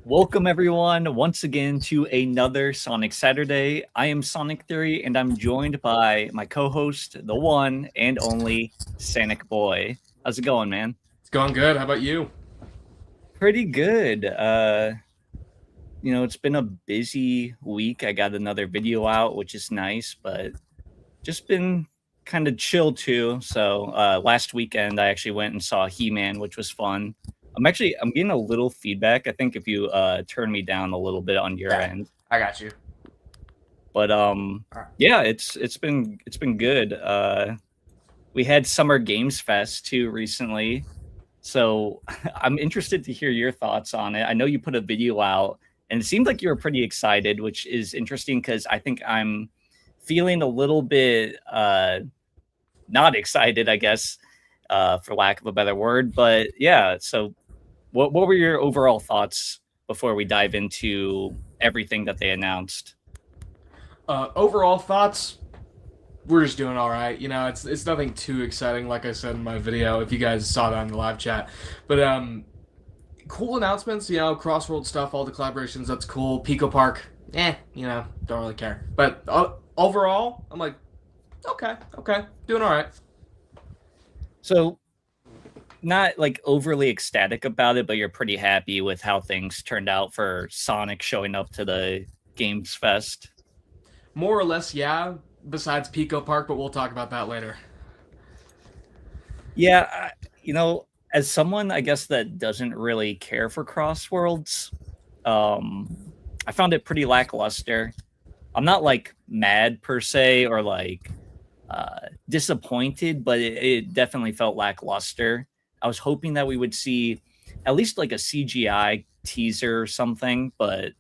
Welcome everyone once again to another Sonic Saturday. I am Sonic Theory and I'm joined by my co-host, the one and only Sonic Boy. How's it going, man? It's going good. How about you? Pretty good. It's been a busy week. I got another video out, which is nice, but just been kind of chill too. So, last weekend I actually went and saw He-Man, which was fun. I'm getting a little feedback. I think if you turn me down a little bit on your Yeah, end. I got you. But All right. yeah, it's been good. We had Summer Games Fest too recently, so I'm interested to hear your thoughts on it. I know you put a video out, and it seemed like you were pretty excited, which is interesting because I think I'm feeling a little bit not excited, I guess, for lack of a better word. But yeah, so what were your overall thoughts before we dive into everything that they announced? Overall thoughts? We're just doing all right. It's nothing too exciting, like I said in my video. If you guys saw that in the live chat, but cool announcements. Crossworld stuff, all the collaborations. That's cool. Pico Park. Don't really care. But overall, I'm like, okay, doing all right. So not like overly ecstatic about it, but you're pretty happy with how things turned out for Sonic showing up to the Games Fest. More or less, yeah. Besides Pico Park, but we'll talk about that later. Yeah, as someone I guess that doesn't really care for Crossworlds, um, I found it pretty lackluster. I'm not like mad per se or like disappointed, but it definitely felt lackluster. I was hoping that we would see at least like a CGI teaser or something, but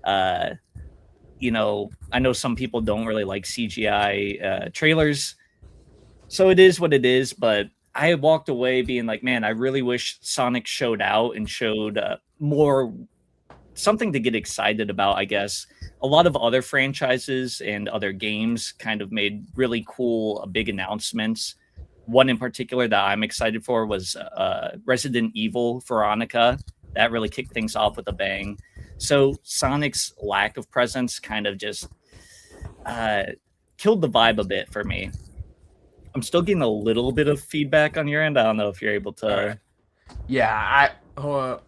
uh, I know some people don't really like CGI trailers, so it is what it is. But I walked away being like, man, I really wish Sonic showed out and showed more something to get excited about, I guess. A lot of other franchises and other games kind of made really cool, big announcements. One in particular that I'm excited for was Resident Evil Veronica. That really kicked things off with a bang. So Sonic's lack of presence kind of just uh, killed the vibe a bit for me. I'm still getting a little bit of feedback on your end. I don't know if you're able All right. to. Yeah, I hold up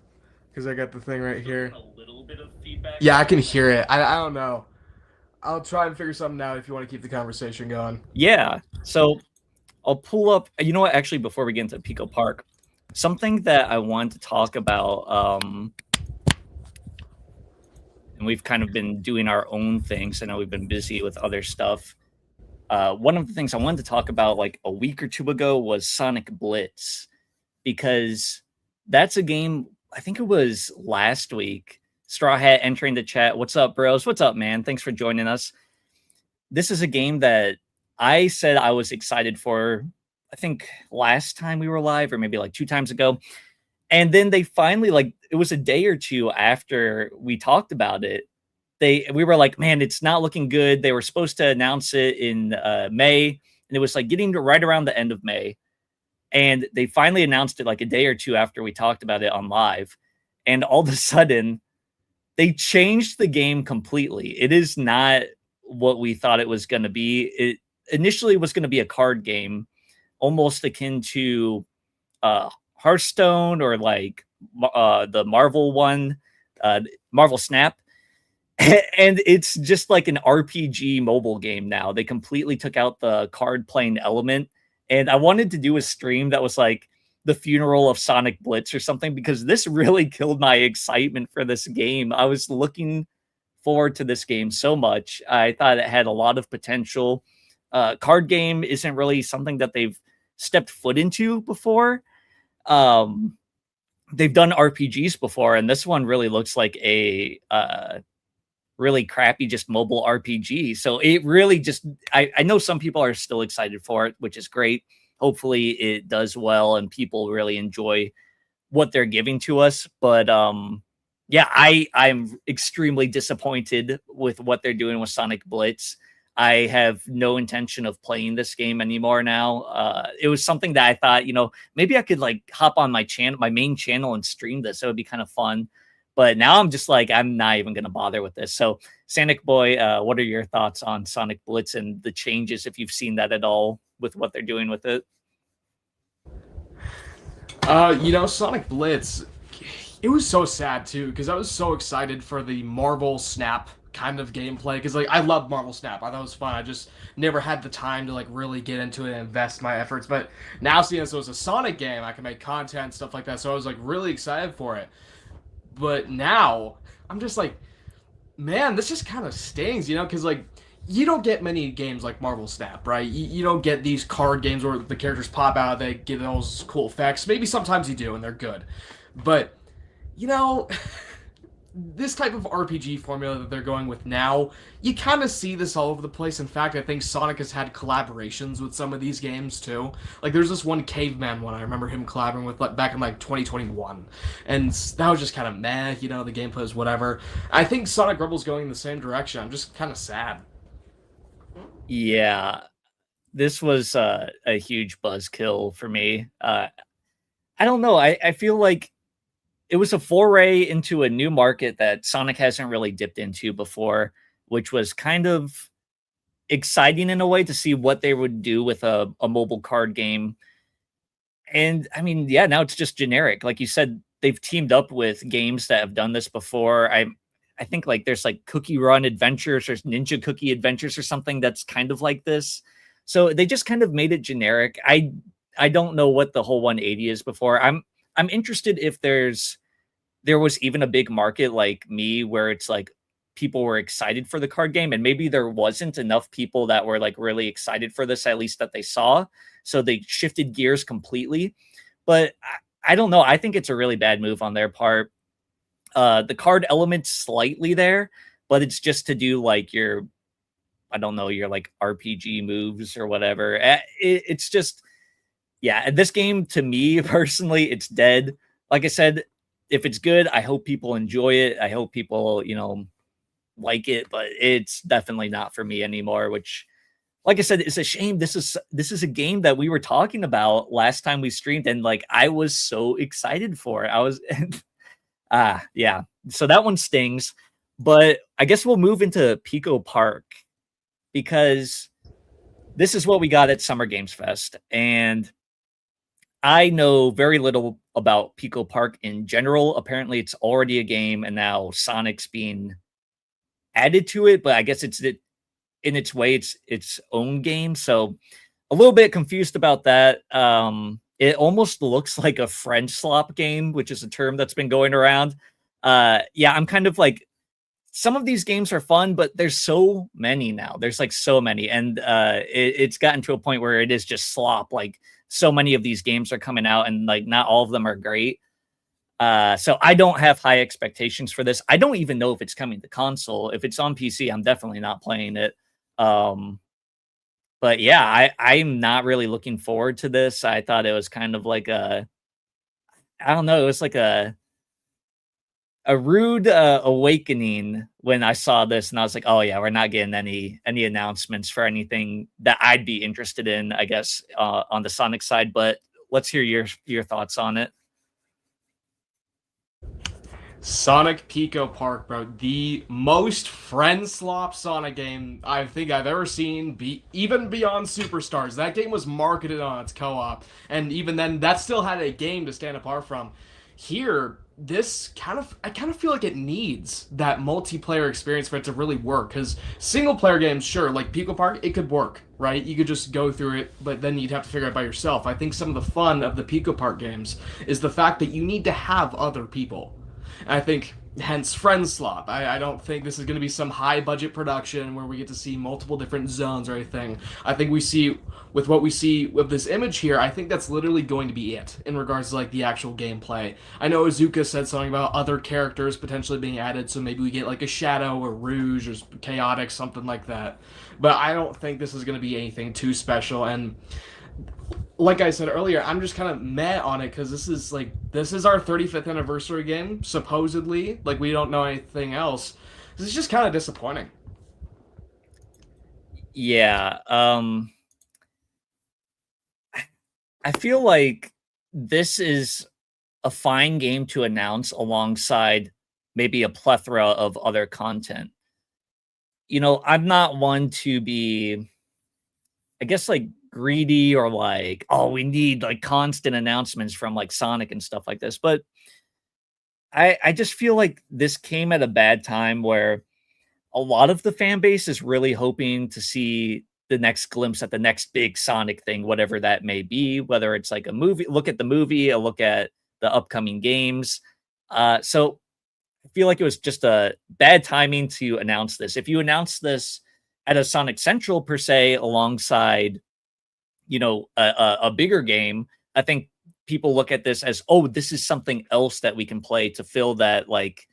because I got the thing right Still here. getting a little bit of feedback Yeah, on I your can end. hear it. I don't know. I'll try and figure something out if you want to keep the conversation going. Yeah. So I'll pull up. You know what? Actually, before we get into Pico Park, something that I want to talk about, and we've kind of been doing our own things. I know we've been busy with other stuff. One of the things I wanted to talk about like a week or two ago was Sonic Blitz, because that's a game. I think it was last week. Straw Hat entering the chat. What's up, bros? What's up, man? Thanks for joining us. This is a game that I said I was excited for. I think last time we were live, or maybe like 2 times ago, and then they finally, like, it was a day or two after we talked about it. We were like, man, it's not looking good. They were supposed to announce it in May, and it was like getting to right around the end of May, and they finally announced it like a day or two after we talked about it on live, and all of a sudden they changed the game completely. It is not what we thought it was going to be. It initially was going to be a card game, almost akin to Hearthstone or like the Marvel one, Marvel Snap. And it's just like an RPG mobile game now. They completely took out the card playing element. And I wanted to do a stream that was like the funeral of Sonic Blitz or something, because this really killed my excitement for this game. I was looking forward to this game so much. I thought it had a lot of potential. Card game isn't really something that they've stepped foot into before. Um, they've done RPGs before, and this one really looks like a really crappy, just mobile RPG. So it really just, I know some people are still excited for it, which is great. Hopefully it does well and people really enjoy what they're giving to us. But yeah, I'm extremely disappointed with what they're doing with Sonic Blitz. I have no intention of playing this game anymore now. It was something that I thought, maybe I could like hop on my channel, my main channel, and stream this. It would be kind of fun. But now I'm just like, I'm not even going to bother with this. So, Sonic Boy, what are your thoughts on Sonic Blitz and the changes, if you've seen that at all with what they're doing with it? Sonic Blitz, it was so sad too because I was so excited for the Marvel Snap kind of gameplay because like I love Marvel Snap. I thought it was fun. I just never had the time to like really get into it and invest my efforts. But now seeing as it was a Sonic game, I can make content stuff like that. So I was like really excited for it. But now I'm just like, man, this just kind of stings, because like you don't get many games like Marvel Snap, right? You don't get these card games where the characters pop out, they get those cool effects. Maybe sometimes you do, and they're good, but you know. This type of RPG formula that they're going with now, you kind of see this all over the place. In fact, I think Sonic has had collaborations with some of these games too. Like there's this one Caveman one I remember him collaborating with like, back in like 2021, and that was just kind of meh. The gameplay is whatever. I think Sonic Rebels going in the same direction. I'm just kind of sad. Yeah, this was a huge buzzkill for me. I don't know. I feel like it was a foray into a new market that Sonic hasn't really dipped into before, which was kind of exciting in a way to see what they would do with a mobile card game. And I mean, yeah, now it's just generic. Like you said, they've teamed up with games that have done this before. I think like there's like Cookie Run Adventures or Ninja Cookie Adventures or something that's kind of like this. So they just kind of made it generic. I don't know what the whole 180 is before. I'm interested if there was even a big market like me where it's like people were excited for the card game, and maybe there wasn't enough people that were like really excited for this, at least that they saw. So they shifted gears completely. But I don't know. I think it's a really bad move on their part. The card element's slightly there, but it's just to do like your, I don't know, your like RPG moves or whatever. It's just, yeah, this game to me personally, it's dead. Like I said, if it's good, I hope people enjoy it. I hope people, like it, but it's definitely not for me anymore, which like I said, it's a shame. This is a game that we were talking about last time we streamed, and like I was so excited for it. I was yeah. So that one stings. But I guess we'll move into Pico Park because this is what we got at Summer Games Fest. And I know very little about Pico Park in general. Apparently, it's already a game, and now Sonic's being added to it. But I guess in its way, it's its own game. So a little bit confused about that. It almost looks like a French slop game, which is a term that's been going around. Yeah, I'm kind of like, some of these games are fun, but there's so many now. There's like so many, and it's gotten to a point where it is just slop. Like so many of these games are coming out, and like not all of them are great. So I don't have high expectations for this. I don't even know if it's coming to console. If it's on PC, I'm definitely not playing it. But yeah, I'm not really looking forward to this. I thought it was kind of like I don't know, it was like a rude awakening when I saw this, and I was like, oh yeah, we're not getting any announcements for anything that I'd be interested in, I guess, on the Sonic side. But let's hear your thoughts on it. Sonic Pico Park, bro, the most friend slop Sonic game I think I've ever seen. Even beyond Superstars, that game was marketed on its co-op, and even then, that still had a game to stand apart from. Here, I kind of feel like it needs that multiplayer experience for it to really work. Because single player games, sure, like Pico Park, it could work, right? You could just go through it, but then you'd have to figure it out by yourself. I think some of the fun of the Pico Park games is the fact that you need to have other people. I think, hence friend slop. I don't think this is going to be some high budget production where we get to see multiple different zones or anything. I think with what we see with this image here, I think that's literally going to be it in regards to like the actual gameplay. I know Azuka said something about other characters potentially being added, so maybe we get like a Shadow or Rouge or Chaotic, something like that. But I don't think this is going to be anything too special, and like I said earlier, I'm just kind of meh on it because this is our 35th anniversary game, supposedly. Like, we don't know anything else. This is just kind of disappointing. Yeah, I feel like this is a fine game to announce alongside maybe a plethora of other content. I'm not one to be, I guess, like greedy or like, oh, we need like constant announcements from like Sonic and stuff like this. But I just feel like this came at a bad time where a lot of the fan base is really hoping to see the next glimpse at the next big Sonic thing, whatever that may be, whether it's like a movie, look at the movie, a look at the upcoming games. So I feel like it was just a bad timing to announce this. If you announce this at a Sonic Central per se, alongside a bigger game, I think people look at this as, oh, this is something else that we can play to fill that like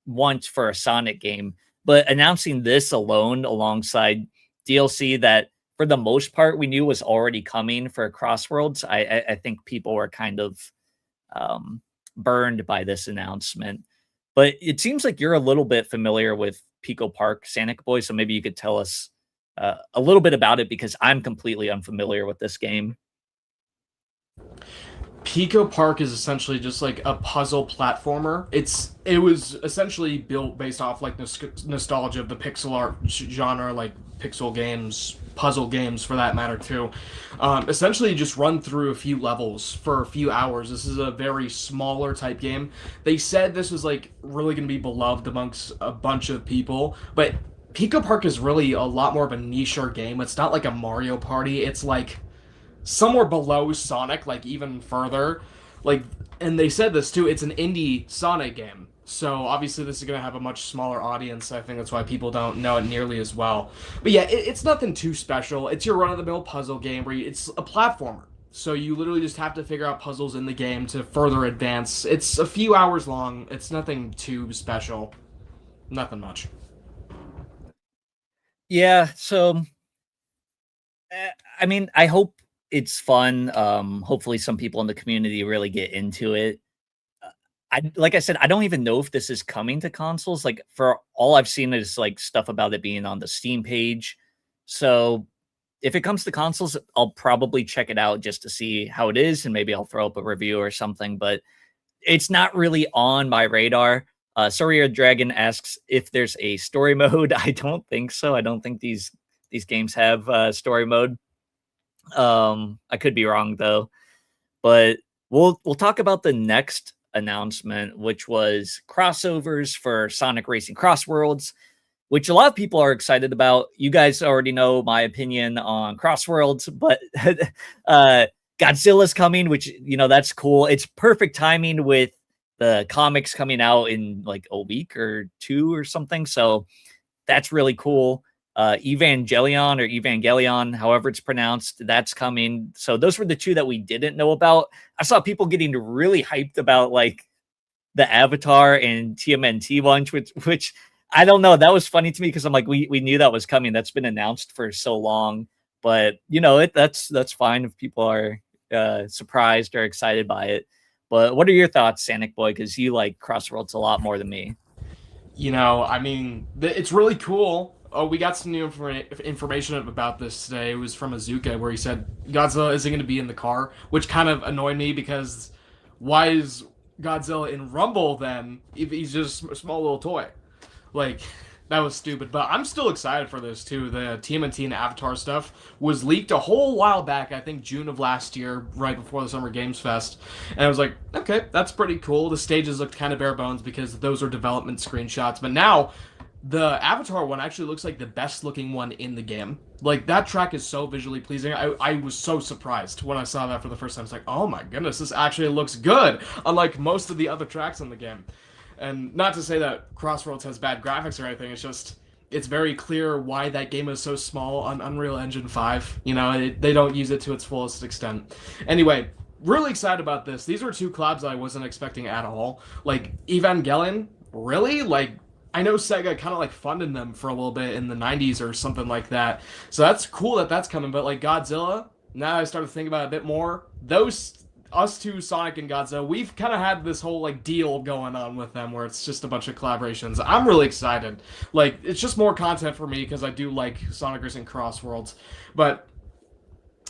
want for a Sonic game. But announcing this alone alongside DLC that for the most part we knew was already coming for Crossworlds, I think people were kind of burned by this announcement. But it seems like you're a little bit familiar with Pico Park, Sonic Boy, so maybe you could tell us a little bit about it because I'm completely unfamiliar with this game. Pico Park is essentially just like a puzzle platformer. It was essentially built based off like nostalgia of the pixel art genre, like pixel games, puzzle games for that matter too. Essentially, you just run through a few levels for a few hours. This is a very smaller type game. They said this was like really going to be beloved amongst a bunch of people, but Pico Park is really a lot more of a niche game. It's not like a Mario Party. It's like somewhere below Sonic, like even further. Like, and they said this too, it's an indie Sonic game. So obviously this is going to have a much smaller audience. I think that's why people don't know it nearly as well. But yeah, it's nothing too special. It's your run-of-the-mill puzzle game where it's a platformer. So you literally just have to figure out puzzles in the game to further advance. It's a few hours long. It's nothing too special. Nothing much. Yeah, so I mean, I hope it's fun. Hopefully some people in the community really get into it. Like I said, I don't even know if this is coming to consoles. Like for all I've seen is like stuff about it being on the Steam page. So if it comes to consoles, I'll probably check it out just to see how it is, and maybe I'll throw up a review or something. But it's not really on my radar. Sorry, Dragon asks if there's a story mode. I don't think so. I don't think these games have story mode. I could be wrong though, but we'll talk about the next announcement, which was crossovers for Sonic Racing Cross Worlds, which a lot of people are excited about. You guys already know my opinion on Cross Worlds, but Godzilla's coming, which that's cool. It's perfect timing with the comics coming out in like a week or two or something, so that's really cool. Evangelion, however it's pronounced, that's coming. So those were the two that we didn't know about. I saw people getting really hyped about like the Avatar and TMNT launch, which I don't know. That was funny to me because I'm like, we knew that was coming. That's been announced for so long, but that's fine if people are surprised or excited by it. But what are your thoughts, Sonic Boy? Because you like Crossworlds a lot more than me. I mean, it's really cool. Oh, we got some new information about this today. It was from Azuka, where he said Godzilla isn't going to be in the car, which kind of annoyed me because why is Godzilla in Rumble then if he's just a small little toy? Like, that was stupid. But I'm still excited for this, too. The TMNT and Avatar stuff was leaked a whole while back, I think June of last year, right before the Summer Games Fest. And I was like, okay, that's pretty cool. The stages looked kind of bare bones because those are development screenshots. But now the Avatar one actually looks like the best looking one in the game. Like, that track is so visually pleasing. I was so surprised when I saw that for the first time. It's like, oh my goodness, this actually looks good, unlike most of the other tracks in the game. And not to say that Crossroads has bad graphics or anything, it's very clear why that game is so small on Unreal Engine 5. They don't use it to its fullest extent. Anyway, really excited about this. These were two collabs I wasn't expecting at all. Like, Evangelion, really? Like, I know Sega kind of like funded them for a little bit in the 90s or something like that. So that's cool that that's coming. But like Godzilla, now I started thinking about it a bit more. Us two, Sonic and Godzilla, we've kind of had this whole like deal going on with them where it's just a bunch of collaborations. I'm really excited. Like, it's just more content for me because I do like Sonic Racing Cross Worlds. But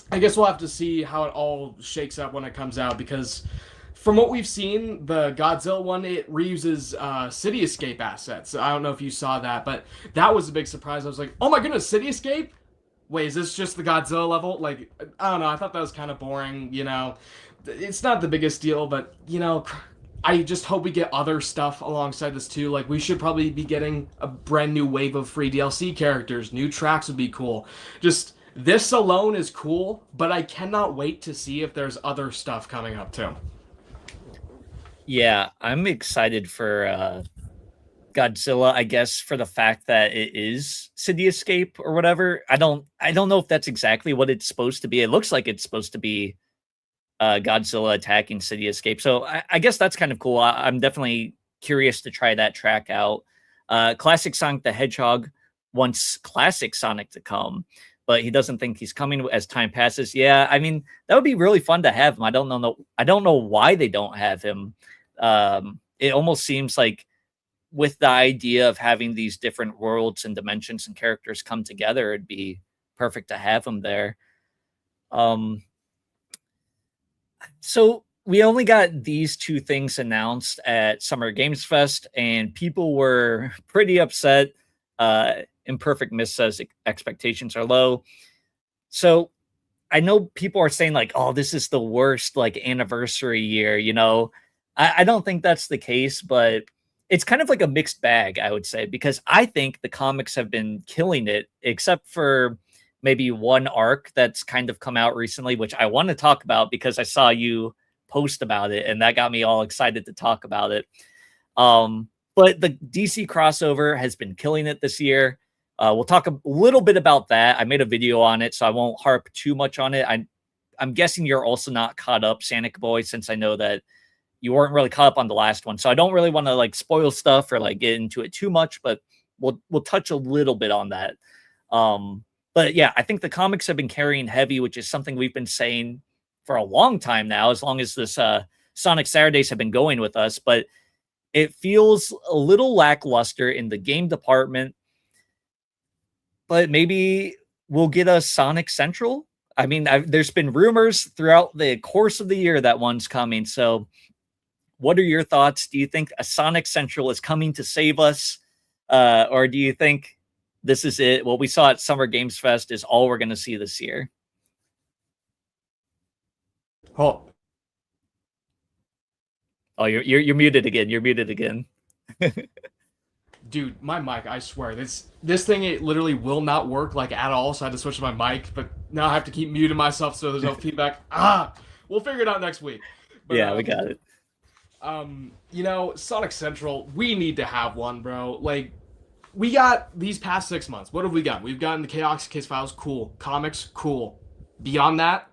I guess we'll have to see how it all shakes out when it comes out because from what we've seen, the Godzilla one, it reuses City Escape assets. I don't know if you saw that, but that was a big surprise. I was like, oh my goodness, City Escape? Wait, is this just the Godzilla level? Like, I don't know. I thought that was kind of boring, you know. It's not the biggest deal, but, you know, I just hope we get other stuff alongside this too. Like, we should probably be getting a brand new wave of free DLC characters. New tracks would be cool. Just, this alone is cool, but I cannot wait to see if there's other stuff coming up too. Yeah, I'm excited for Godzilla, I guess, for the fact that it is City Escape or whatever. I don't know if that's exactly what it's supposed to be. It looks like it's supposed to be Godzilla attacking City Escape. So I guess that's kind of cool. I'm definitely curious to try that track out. Classic Sonic the Hedgehog wants Classic Sonic to come, but he doesn't think he's coming as time passes. Yeah, I mean, that would be really fun to have him. I don't know why they don't have him. It almost seems like with the idea of having these different worlds and dimensions and characters come together, it'd be perfect to have him there. Um, so we only got these two things announced at Summer Games Fest, and people were pretty upset. Imperfect Miss says expectations are low. So I know people are saying like, "Oh, this is the worst like anniversary year." You know, I don't think that's the case, but it's kind of like a mixed bag, I would say, because I think the comics have been killing it, except for maybe one arc that's kind of come out recently, which I want to talk about because I saw you post about it, and that got me all excited to talk about it. But the DC crossover has been killing it this year. We'll talk a little bit about that. I made a video on it, so I won't harp too much on it. I'm guessing you're also not caught up, Sonic Boy, since I know that you weren't really caught up on the last one. So I don't really want to like spoil stuff or like get into it too much, but we'll touch a little bit on that. But yeah, I think the comics have been carrying heavy, which is something we've been saying for a long time now, as long as this Sonic Saturdays have been going with us. But it feels a little lackluster in the game department. But maybe we'll get a Sonic Central. I mean, there's been rumors throughout the course of the year that one's coming. So what are your thoughts? Do you think a Sonic Central is coming to save us? Or do you think this is it? What we saw at Summer Games Fest is all we're going to see this year. Oh, Oh, you're muted again. You're muted again. dude, my mic, I swear, this thing it literally will not work like at all. So I had to switch to my mic, but now I have to keep muting myself so there's no feedback. We'll figure it out next week. But, Yeah, we got it. You know, Sonic Central, we need to have one, bro. Like, we got these past 6 months. What have we got? We've gotten the Chaos Case Files, cool. Comics, cool. Beyond that,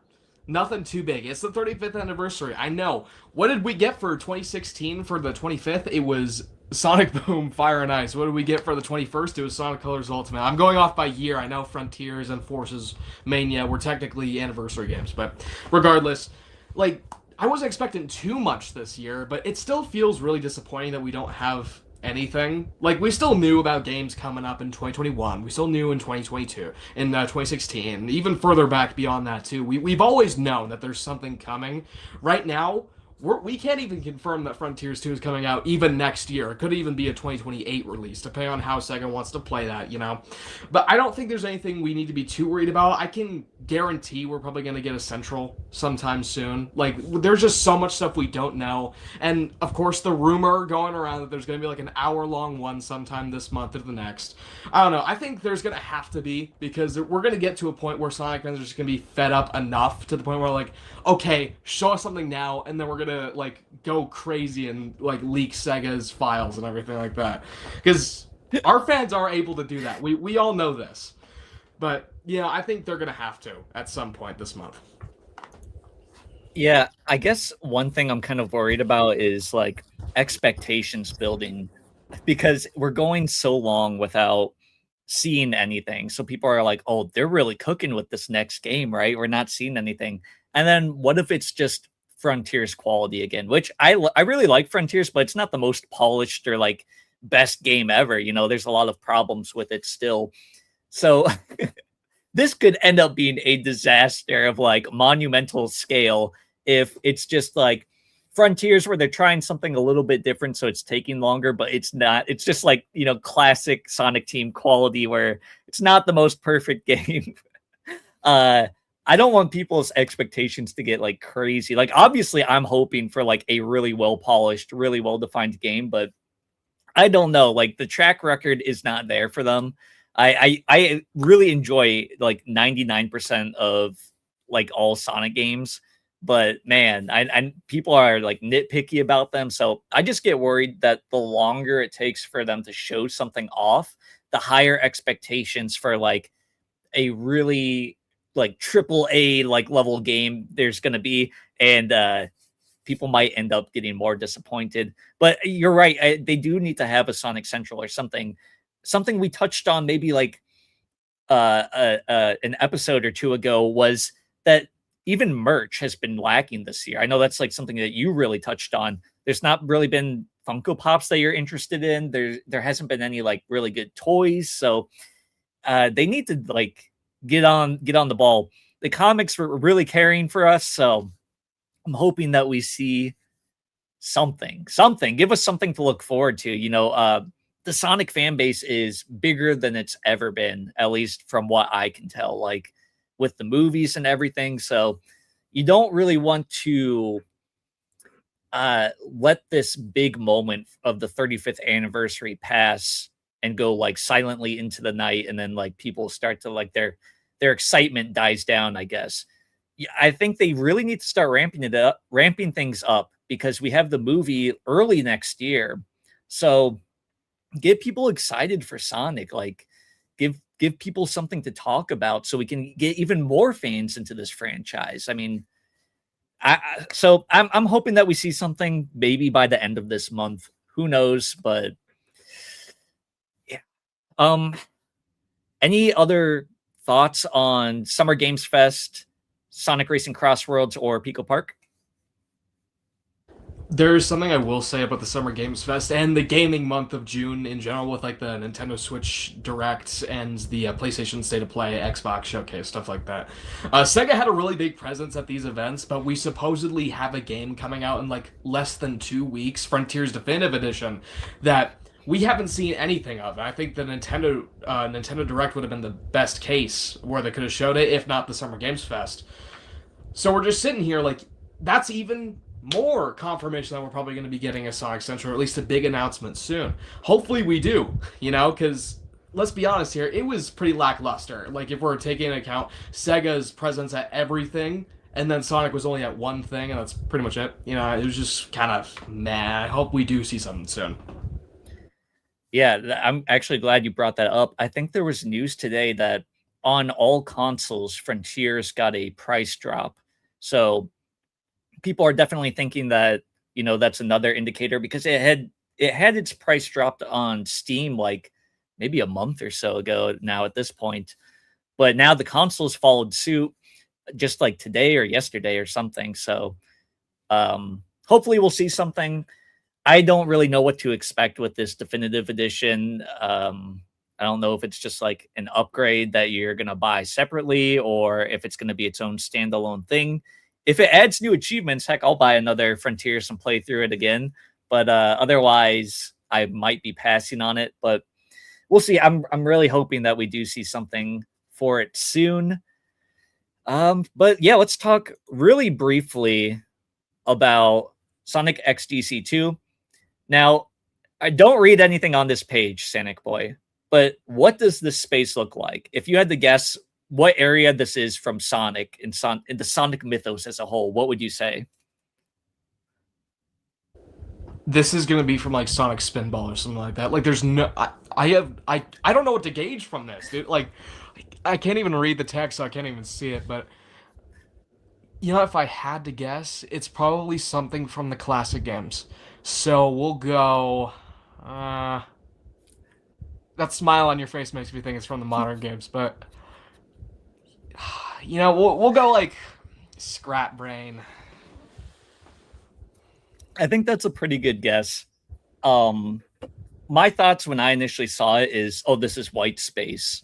nothing too big. It's the 35th anniversary. I know. What did we get for 2016 for the 25th? It was Sonic Boom, Fire and Ice. What did we get for the 21st? It was Sonic Colors Ultimate. I'm going off by year. I know Frontiers and Forces Mania were technically anniversary games, but regardless, like, I wasn't expecting too much this year, but it still feels really disappointing that we don't have anything. Like, we still knew about games coming up in 2021. We still knew in 2022, in 2016, even further back beyond that, too. We've always known that there's something coming. Right now, we can't even confirm that Frontiers 2 is coming out even next year. It could even be a 2028 release, depending on how Sega wants to play that, you know? But I don't think there's anything we need to be too worried about. I can guarantee we're probably going to get a Central sometime soon. Like, there's just so much stuff we don't know. And, of course, the rumor going around that there's going to be, like, an hour-long one sometime this month or the next. I don't know. I think there's going to have to be, because we're going to get to a point where Sonic fans are just going to be fed up enough to the point where, like, okay, show us something now, and then we're going to like go crazy and like leak Sega's files and everything like that, because our fans are able to do that. We all know this, but yeah, I think they're gonna have to at some point this month. Yeah, I guess one thing I'm kind of worried about is like expectations building, because we're going so long without seeing anything. So people are like, "Oh, they're really cooking with this next game, right? We're not seeing anything." And then what if it's just Frontiers quality again? Which I really like Frontiers, but it's not the most polished or like best game ever. You know, there's a lot of problems with it still. So this could end up being a disaster of like monumental scale if it's just like Frontiers where they're trying something a little bit different, so it's taking longer, but it's not. It's just like, classic Sonic Team quality where it's not the most perfect game. uh I don't want people's expectations to get like crazy. Like obviously I'm hoping for like a really well polished, really well defined game, but I don't know. Like the track record is not there for them. I really enjoy like 99% of like all Sonic games, but man, I people are like nitpicky about them. So I just get worried that the longer it takes for them to show something off, the higher expectations for like a really like triple A like level game there's gonna be, and people might end up getting more disappointed. But you're right. They do need to have a Sonic Central or something. Something we touched on maybe like an episode or two ago was that even merch has been lacking this year. I know that's like something that you really touched on. There's not really been Funko Pops that you're interested in. There hasn't been any like really good toys. So they need to like get on the ball. The comics were really caring for us, so I'm hoping that we see something. Give us something to look forward to. The Sonic fan base is bigger than it's ever been, at least from what I can tell, like with the movies and everything. So you don't really want to let this big moment of the 35th anniversary pass and go like silently into the night, and then like people start to like their excitement dies down, I guess. Yeah, I think they really need to start ramping things up, because we have the movie early next year. So get people excited for Sonic, like give people something to talk about so we can get even more fans into this franchise. I mean, I'm hoping that we see something maybe by the end of this month. Who knows? But yeah. Any other thoughts on Summer Games Fest, Sonic Racing Crossworlds, or Pico Park? There's something I will say about the Summer Games Fest and the gaming month of June in general, with like the Nintendo Switch Direct and the PlayStation State of Play, Xbox Showcase, stuff like that. Sega had a really big presence at these events, but we supposedly have a game coming out in like less than 2 weeks, Frontiers Definitive Edition, that we haven't seen anything of. And I think the Nintendo Direct would have been the best case where they could have showed it, if not the Summer Games Fest. So we're just sitting here like, that's even more confirmation that we're probably going to be getting a Sonic Central, or at least a big announcement soon. Hopefully we do, because let's be honest here, it was pretty lackluster. Like, if we're taking into account Sega's presence at everything, and then Sonic was only at one thing, and that's pretty much it. It was just kind of meh. I hope we do see something soon. Yeah, I'm actually glad you brought that up. I think there was news today that on all consoles, Frontiers got a price drop. So people are definitely thinking that, that's another indicator, because it had its price dropped on Steam like maybe a month or so ago now at this point. But now the consoles followed suit just like today or yesterday or something. So hopefully we'll see something. I don't really know what to expect with this definitive edition. I don't know if it's just like an upgrade that you're going to buy separately, or if it's going to be its own standalone thing. If it adds new achievements, heck, I'll buy another Frontiers and play through it again. But otherwise, I might be passing on it. But we'll see. I'm really hoping that we do see something for it soon. But yeah, let's talk really briefly about Sonic XDC2. Now, I don't read anything on this page, Sonic Boy, but what does this space look like? If you had to guess what area this is from Sonic in the Sonic mythos as a whole, what would you say? This is gonna be from like Sonic Spinball or something like that. Like, there's no, I don't know what to gauge from this, dude. Like, I can't even read the text, so I can't even see it. But if I had to guess, it's probably something from the classic games. So we'll go. That smile on your face makes me think it's from the modern games, but we'll go like Scrap Brain. I think that's a pretty good guess. My thoughts when I initially saw it is, oh, this is white space.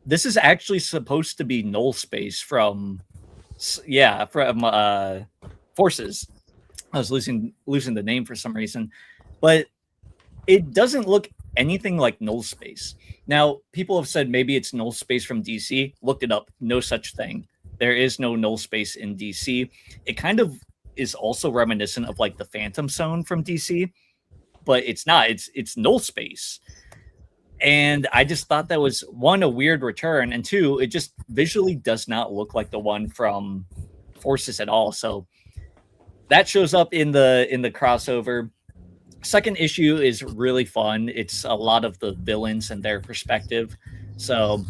This is actually supposed to be null space from Forces. I was losing the name for some reason, but it doesn't look anything like Null Space. Now, people have said maybe it's Null Space from DC. Looked it up. No such thing. There is no Null Space in DC. It kind of is also reminiscent of like the Phantom Zone from DC, but it's not. It's Null Space. And I just thought that was one, a weird return, and two, it just visually does not look like the one from Forces at all. So that shows up in the crossover. Second issue is really fun. It's a lot of the villains and their perspective. So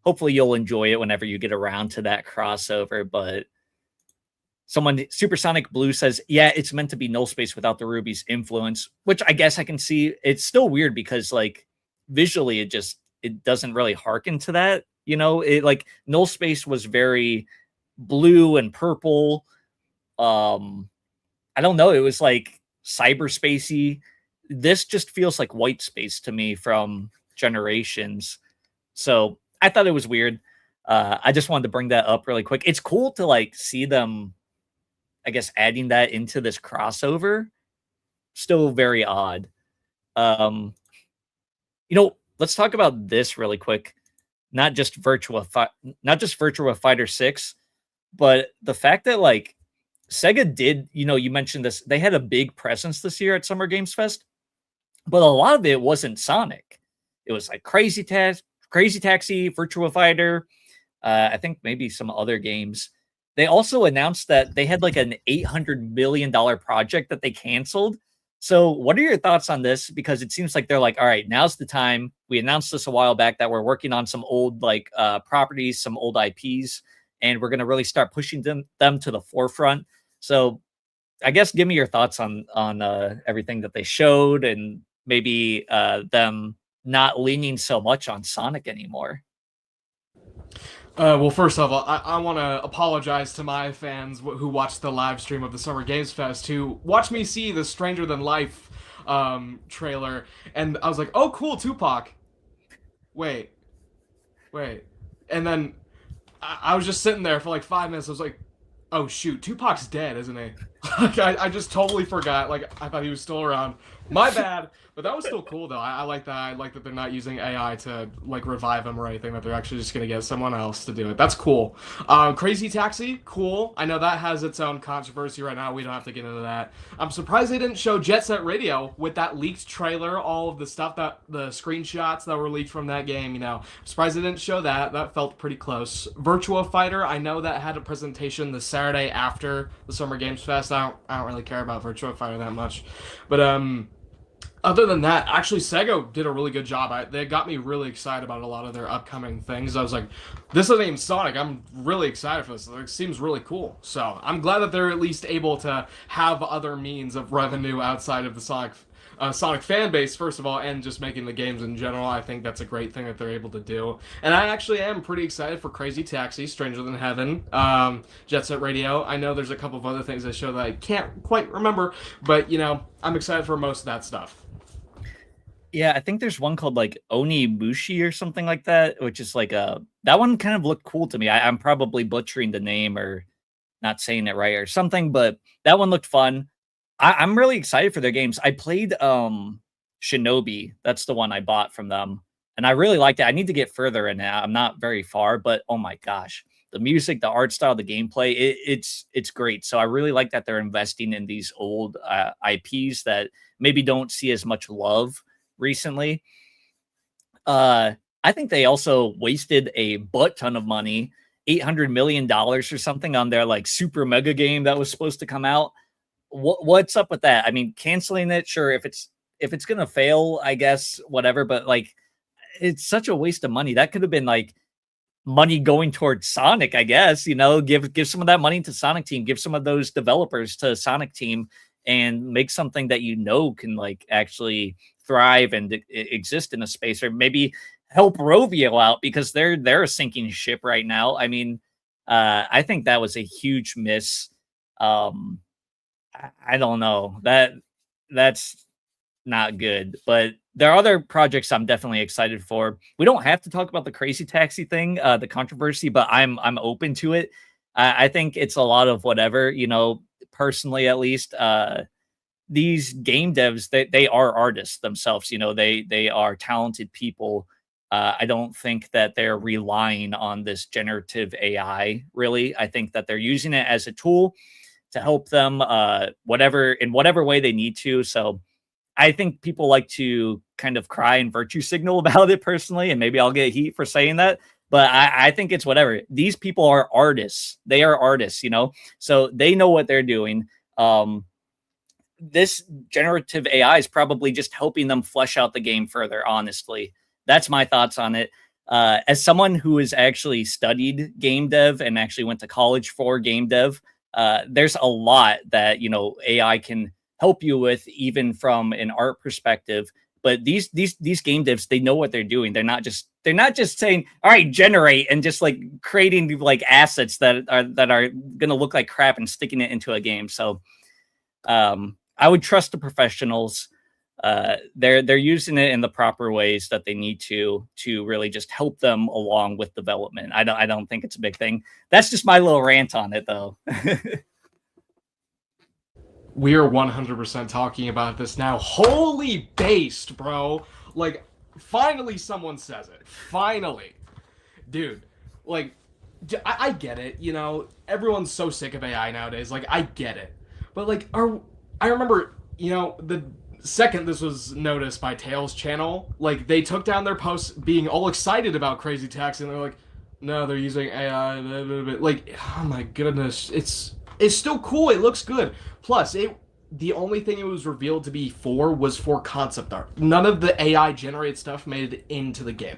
hopefully you'll enjoy it whenever you get around to that crossover. But someone, Supersonic Blue, says, yeah, it's meant to be Null Space without the Ruby's influence, which I guess I can see. It's still weird because like visually it doesn't really harken to that. You know, it like Null Space was very blue and purple. I don't know. It was like cyberspacey. This just feels like white space to me from Generations. So I thought it was weird. I just wanted to bring that up really quick. It's cool to like see them, I guess, adding that into this crossover. Still very odd. You know, let's talk about this really quick. Not just Virtua Fighter 6, but the fact that like Sega did, you know, you mentioned this, they had a big presence this year at Summer Games Fest, but a lot of it wasn't Sonic. It was like Crazy Taxi, Virtua Fighter, I think maybe some other games. They also announced that they had like an $800 million project that they canceled. So what are your thoughts on this? Because it seems like they're like, all right, now's the time. We announced this a while back that we're working on some old like properties, some old IPs, and we're going to really start pushing them to the forefront. So I guess give me your thoughts on everything that they showed and maybe them not leaning so much on Sonic anymore. Well, first of all, I want to apologize to my fans who watched the live stream of the Summer Games Fest who watched me see the Stranger Than Life trailer, and I was like, oh, cool, Tupac. Wait. And then I was just sitting there for like 5 minutes. I was like, oh, shoot, Tupac's dead, isn't he? Like, I just totally forgot. Like, I thought he was still around. My bad. But that was still cool, though. I like that. I like that they're not using AI to, like, revive him or anything, that they're actually just going to get someone else to do it. That's cool. Crazy Taxi, cool. I know that has its own controversy right now. We don't have to get into that. I'm surprised they didn't show Jet Set Radio with that leaked trailer, all of the stuff, the screenshots that were leaked from that game, you know. I'm surprised they didn't show that. That felt pretty close. Virtua Fighter, I know that had a presentation the Saturday after the Summer Games Fest. I don't really care about Virtua Fighter that much. But, other than that, actually, Sega did a really good job. They got me really excited about a lot of their upcoming things. I was like, this is named Sonic. I'm really excited for this. It seems really cool. So I'm glad that they're at least able to have other means of revenue outside of the Sonic fan base, first of all, and just making the games in general. I think that's a great thing that they're able to do. And I actually am pretty excited for Crazy Taxi, Stranger Than Heaven, Jet Set Radio. I know there's a couple of other things they show that I can't quite remember, but, you know, I'm excited for most of that stuff. Yeah, I think there's one called like Onimushi or something like that, which is like that one kind of looked cool to me. I'm probably butchering the name or not saying it right or something, but that one looked fun. I'm really excited for their games. I played Shinobi. That's the one I bought from them, and I really liked it. I need to get further in it. I'm not very far, but oh my gosh, the music, the art style, the gameplay, it's great. So I really like that they're investing in these old IPs that maybe don't see as much love recently. I think they also wasted a butt ton of money, $800 million or something on their like super mega game that was supposed to come out. What's up with that? I mean, canceling it, sure, if it's gonna fail, I guess, whatever, but like it's such a waste of money. That could have been like money going towards Sonic, I guess, you know, give some of that money to Sonic Team, give some of those developers to Sonic Team and make something that you know can like actually thrive and exist in a space, or maybe help Rovio out because they're a sinking ship right now. I mean, I think that was a huge miss. I don't know, that's not good, but there are other projects I'm definitely excited for. We don't have to talk about the Crazy Taxi thing, the controversy, but I'm open to it. I think it's a lot of whatever, you know. personally, at least, these game devs, they are artists themselves. You know, they are talented people. I don't think that they're relying on this generative AI. Really, I think that they're using it as a tool to help them, whatever way they need to. So I think people like to kind of cry and virtue signal about it personally, and maybe I'll get heat for saying that. But I think it's whatever. These people are artists. They are artists, you know, so they know what they're doing. This generative AI is probably just helping them flesh out the game further. Honestly, that's my thoughts on it. As someone who has actually studied game dev and actually went to college for game dev, there's a lot that, you know, AI can help you with, even from an art perspective. But these game devs, they know what they're doing. They're not just saying, all right, generate, and just like creating like assets that are gonna look like crap and sticking it into a game. So I would trust the professionals. They're using it in the proper ways that they need to really just help them along with development. I don't think it's a big thing. That's just my little rant on it, though. We are 100% talking about this now. Holy based, bro. Like, finally someone says it. Finally. Dude, like, I get it, you know? Everyone's so sick of AI nowadays. Like, I get it. But, like, I remember, you know, the second this was noticed by Tails' channel, like, they took down their posts being all excited about crazy text, and they're like, no, they're using AI, blah, blah, blah. Like, oh my goodness, it's still cool, it looks good. Plus, the only thing it was revealed to be for was for concept art. None of the AI generated stuff made it into the game.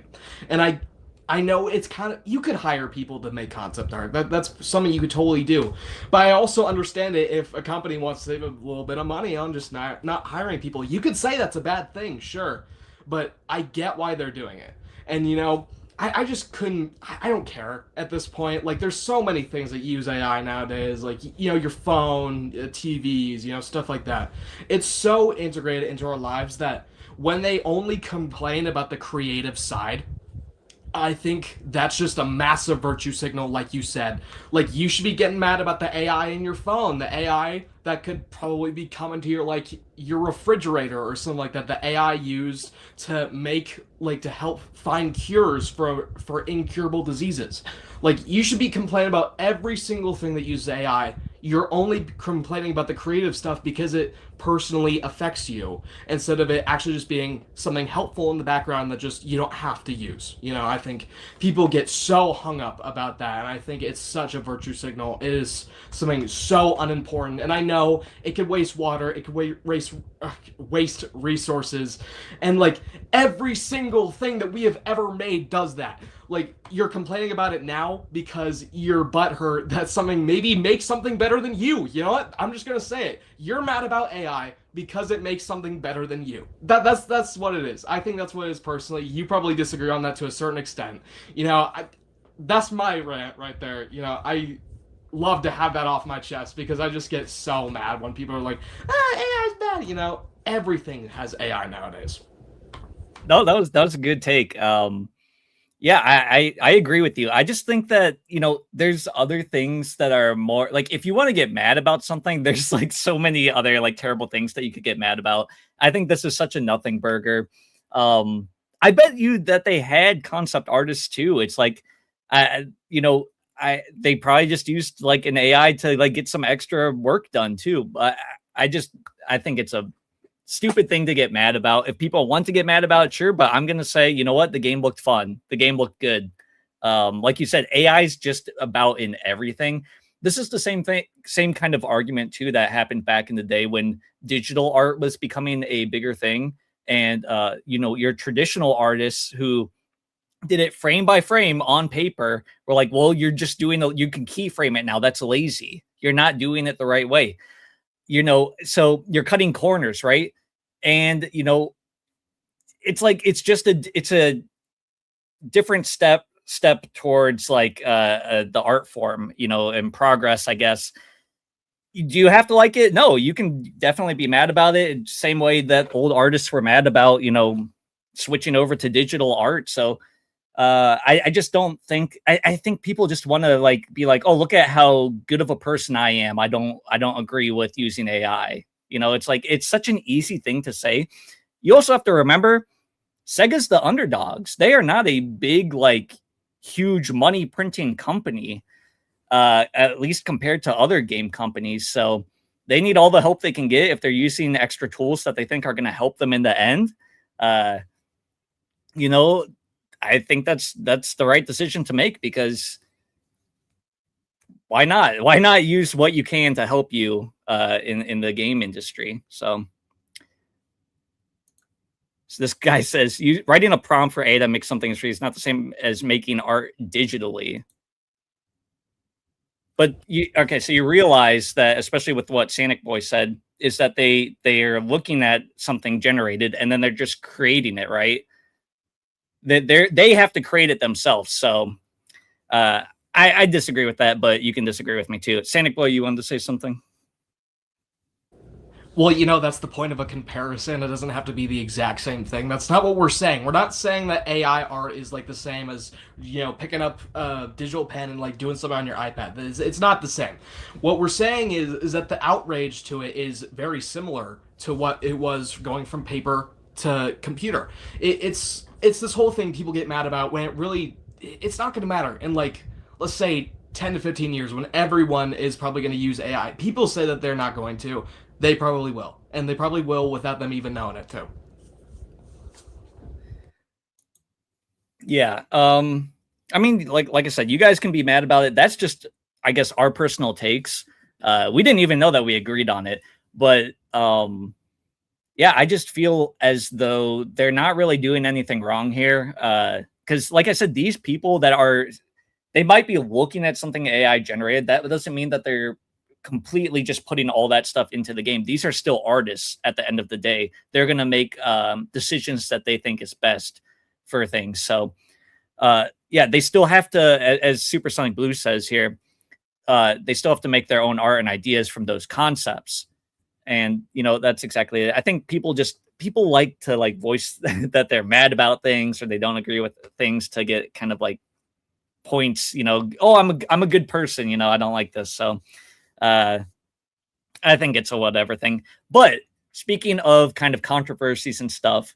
And I know it's kind of, you could hire people to make concept art. That's something you could totally do. But I also understand it if a company wants to save a little bit of money on just not hiring people. You could say that's a bad thing, sure. But I get why they're doing it. And, you know, I just couldn't, I don't care at this point. Like, there's so many things that use AI nowadays, like, you know, your phone, TVs, you know, stuff like that. It's so integrated into our lives that when they only complain about the creative side, I think that's just a massive virtue signal, like you said. Like, you should be getting mad about the AI in your phone, the AI that could probably be coming to your, like, your refrigerator or something like that. The AI used to make, like, to help find cures for incurable diseases. Like, you should be complaining about every single thing that uses AI. You're only complaining about the creative stuff because it personally affects you, instead of it actually just being something helpful in the background that just you don't have to use. You know, I think people get so hung up about that, and I think it's such a virtue signal. It is something so unimportant, and I know it could waste water, it could waste resources, and like every single thing that we have ever made does that. Like, you're complaining about it now because you're butthurt that something maybe makes something better than you. You know what? I'm just gonna say it. You're mad about AI because it makes something better than you. That's what it is. I think that's what it is personally. You probably disagree on that to a certain extent. You know, that's my rant right there. You know, I love to have that off my chest because I just get so mad when people are like, AI's bad. You know, everything has AI nowadays. No, that was a good take. Yeah, I agree with you. I just think that, you know, there's other things that are more like, if you want to get mad about something, there's like so many other like terrible things that you could get mad about. I think this is such a nothing burger. I bet you that they had concept artists too. It's like, you know, they probably just used like an AI to like get some extra work done too. But I think it's a stupid thing to get mad about. If people want to get mad about it, sure, but I'm gonna say, you know what, the game looked fun, the game looked good. Like you said, AI is just about in everything. This is the same kind of argument too that happened back in the day when digital art was becoming a bigger thing, and you know, your traditional artists who did it frame by frame on paper were like, well, you're just doing you can keyframe it now, that's lazy, you're not doing it the right way, you know, so you're cutting corners, right? And, you know, it's like, it's a different step towards like the art form, you know, and progress, I guess. Do you have to like it? No, you can definitely be mad about it. Same way that old artists were mad about, you know, switching over to digital art. So I just don't think I think people just want to like be like, oh, look at how good of a person I am. I don't agree with using AI. You know, it's like it's such an easy thing to say. You also have to remember Sega's the underdogs. They are not a big, like, huge money printing company, at least compared to other game companies. So they need all the help they can get if they're using extra tools that they think are going to help them in the end. Uh, you know, I think that's the right decision to make because why not? Why not use what you can to help you in the game industry? So this guy says you writing a prompt for AI to make something free is not the same as making art digitally. But so you realize that, especially with what Sonic Boy said, is that they are looking at something generated and then they're just creating it, right? They have to create it themselves. So I disagree with that, but you can disagree with me too. Sonic Boy, you wanted to say something? Well, you know, that's the point of a comparison. It doesn't have to be the exact same thing. That's not what we're saying. We're not saying that AI art is like the same as, you know, picking up a digital pen and like doing something on your iPad. It's not the same. What we're saying is that the outrage to it is very similar to what it was going from paper to computer. It's this whole thing people get mad about when it really it's not going to matter. And like, let's say 10 to 15 years when everyone is probably going to use AI. People say that they're not going to. They probably will. And they probably will without them even knowing it too. Yeah. I mean, like I said, you guys can be mad about it. That's just, I guess, our personal takes. We didn't even know that we agreed on it. But yeah, I just feel as though they're not really doing anything wrong here. Because like I said, these people they might be looking at something AI generated. That doesn't mean that they're completely just putting all that stuff into the game. These are still artists at the end of the day. They're going to make decisions that they think is best for things. So yeah, they still have to, as Super Sonic Blue says here, they still have to make their own art and ideas from those concepts. And, you know, that's exactly it. I think people like to like voice that they're mad about things or they don't agree with things to get kind of like points, you know, oh, I'm a good person, you know, I don't like this. So I think it's a whatever thing. But speaking of kind of controversies and stuff,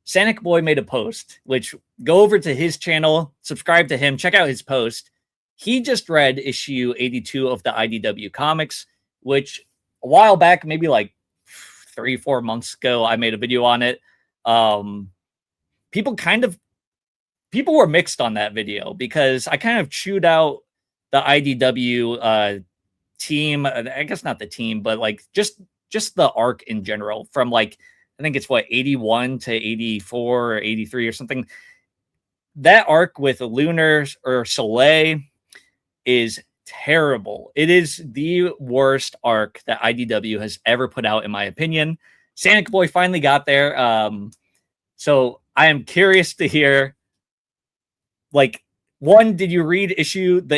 Sonic Boy made a post, which go over to his channel, subscribe to him, check out his post. He just read issue 82 of the IDW comics, which a while back, maybe like 3-4 months ago, I made a video on it. People were mixed on that video because I kind of chewed out the IDW team. I guess not the team, but like just the arc in general from like, I think it's what, 81 to 84 or 83 or something. That arc with Lunar or Soleil is terrible. It is the worst arc that IDW has ever put out, in my opinion. Sonic Boy finally got there. So I am curious to hear, like, one, did you read the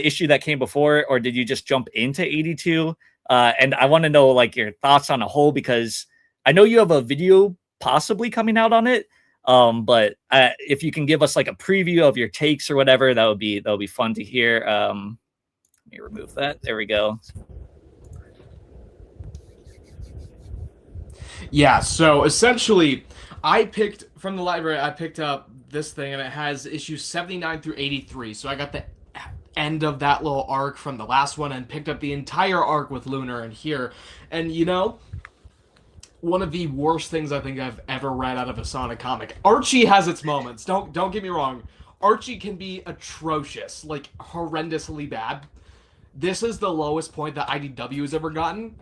issue that came before, or did you just jump into 82? And I want to know like your thoughts on a whole, because I know you have a video possibly coming out on it. But if you can give us like a preview of your takes or whatever, that would be fun to hear. Let me remove that. There we go. Yeah, so essentially, I picked from the library, I picked up this thing, and it has issues 79 through 83. So I got the end of that little arc from the last one and picked up the entire arc with Lunar and here. And, you know, one of the worst things I think I've ever read out of a Sonic comic. Archie has its moments. Don't get me wrong. Archie can be atrocious, like horrendously bad. This is the lowest point that IDW has ever gotten.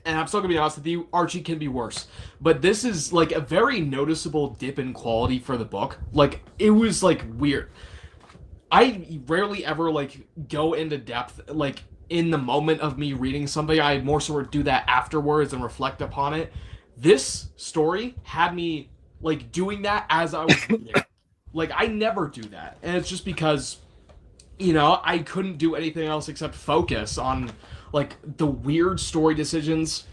And I'm still gonna be honest with you, Archie can be worse. But this is like a very noticeable dip in quality for the book. Like, it was like weird. I rarely ever like go into depth, like in the moment of me reading something. I more sort of do that afterwards and reflect upon it. This story had me like doing that as I was reading. Like, I never do that. And it's just because, you know, I couldn't do anything else except focus on like the weird story decisions.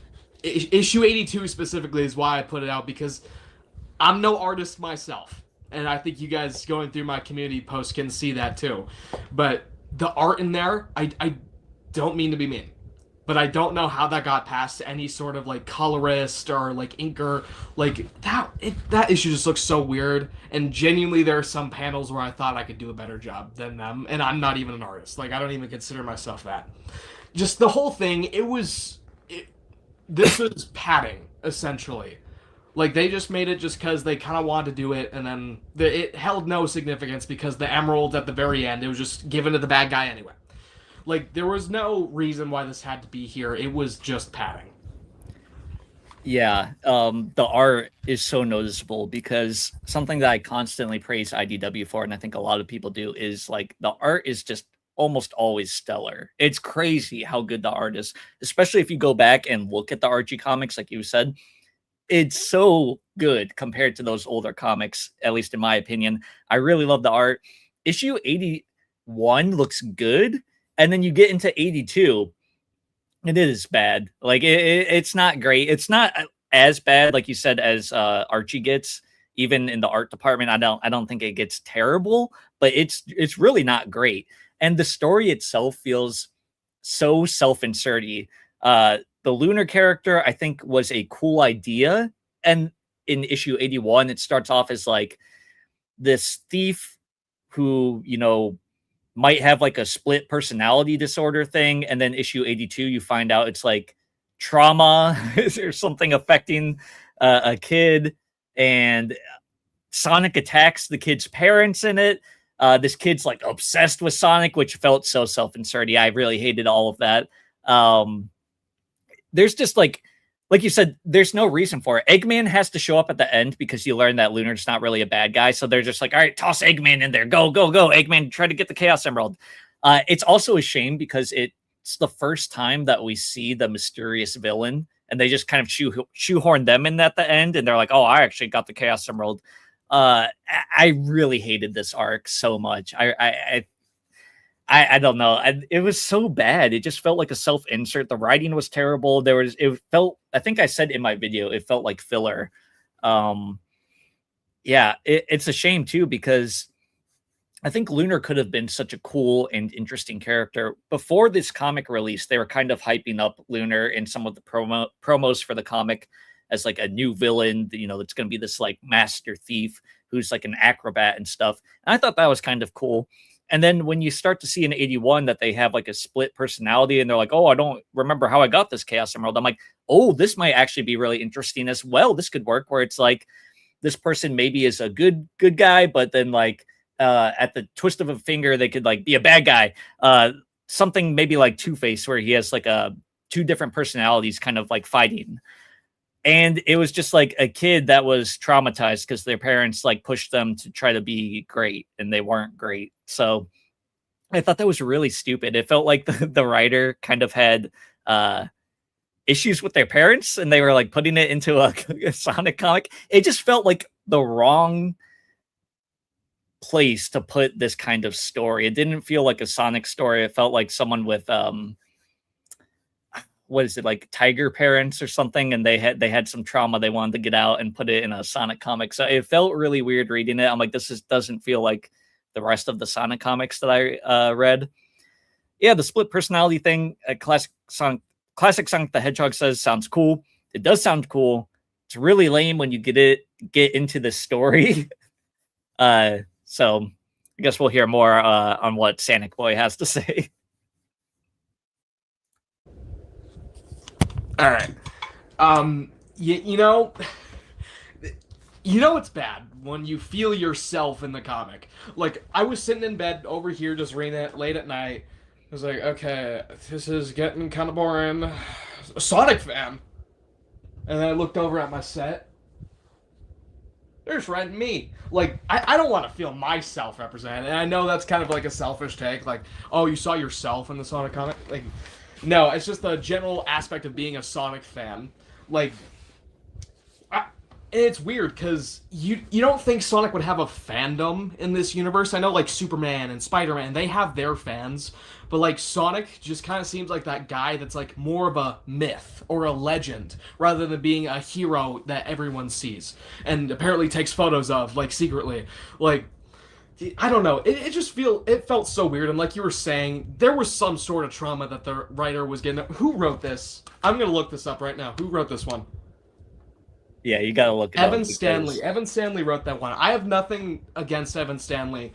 Issue 82 specifically is why I put it out, because I'm no artist myself. and I think you guys going through my community post can see that too. But the art in there, I don't mean to be mean, but I don't know how that got past any sort of like colorist or like inker. Like that issue just looks so weird. And genuinely, there are some panels where I thought I could do a better job than them, and I'm not even an artist. Like I don't even consider myself that. Just the whole thing, this was padding essentially. Like they just made it just because they kind of wanted to do it, and then it held no significance because the emeralds at the very end, it was just given to the bad guy anyway. Like there was no reason why this had to be here. It was just padding. Yeah, the art is so noticeable because something that I constantly praise IDW for, and I think a lot of people do, is like the art is just almost always stellar. It's crazy how good the art is, especially if you go back and look at the Archie comics, like you said. It's so good compared to those older comics, at least in my opinion. I really love the art. Issue 81 looks good, and then you get into 82, it is bad. Like it's not great. It's not as bad, like you said, as Archie gets. Even in the art department, I don't think it gets terrible, but it's really not great. And the story itself feels so self-inserty. The lunar character, I think, was a cool idea. And in issue 81, it starts off as like this thief who, you know, might have like a split personality disorder thing. And then issue 82, you find out it's like trauma or something affecting a kid. And Sonic attacks the kid's parents in it. This kid's like obsessed with Sonic, which felt so self-inserty. I really hated all of that. There's just like you said, there's no reason for it. Eggman has to show up at the end because you learn that Lunar's not really a bad guy. So they're just like, all right, toss Eggman in there. Go, go, go. Eggman, try to get the Chaos Emerald. It's also a shame because it's the first time that we see the mysterious villain, and they just kind of shoehorn them in at the end. And they're like, oh, I actually got the Chaos Emerald. I really hated this arc so much. I don't know. It was so bad. It just felt like a self-insert. The writing was terrible. I think I said in my video, it felt like filler. Yeah, it's a shame too, because I think Lunar could have been such a cool and interesting character. Before this comic release, they were kind of hyping up Lunar in some of the promos for the comic as like a new villain, you know, that's going to be this like master thief who's like an acrobat and stuff. And I thought that was kind of cool. And then when you start to see in 81 that they have like a split personality and they're like, oh, I don't remember how I got this Chaos Emerald. I'm like, oh, this might actually be really interesting as well. This could work, where it's like this person maybe is a good guy, but then like at the twist of a finger, they could like be a bad guy. Something maybe like Two-Face, where he has like two different personalities kind of like fighting. And it was just like a kid that was traumatized because their parents like pushed them to try to be great and they weren't great. So I thought that was really stupid. It felt like the writer kind of had issues with their parents and they were like putting it into a Sonic comic. It just felt like the wrong place to put this kind of story. It didn't feel like a Sonic story. It felt like someone with what is it, like tiger parents or something, and they had some trauma they wanted to get out and put it in a Sonic comic. So it felt really weird reading it. I'm like, doesn't feel like the rest of the Sonic comics that I read. Yeah, the split personality thing, classic Sonic the Hedgehog says sounds cool. It does sound cool. It's really lame when you get into the story. So I guess we'll hear more on what Sonic Boy has to say. All right. You know it's bad when you feel yourself in the comic. Like, I was sitting in bed over here just reading it late at night. I was like, okay, this is getting kind of boring. A Sonic fan. And then I looked over at my set. There's Red me. Like, I don't want to feel myself represented. And I know that's kind of like a selfish take. Like, oh, you saw yourself in the Sonic comic? Like, no, it's just the general aspect of being a Sonic fan. Like, And it's weird because you don't think Sonic would have a fandom in this universe. I know like Superman and Spider-Man, they have their fans, but like Sonic just kind of seems like that guy that's like more of a myth or a legend rather than being a hero that everyone sees and apparently takes photos of like secretly. Like I don't know. It felt so weird. And like you were saying, there was some sort of trauma that the writer was getting. Who wrote this? I'm gonna look this up right now. Who wrote this one? Yeah, you gotta look it Evan up Stanley. Evan Stanley wrote that one. I have nothing against Evan Stanley.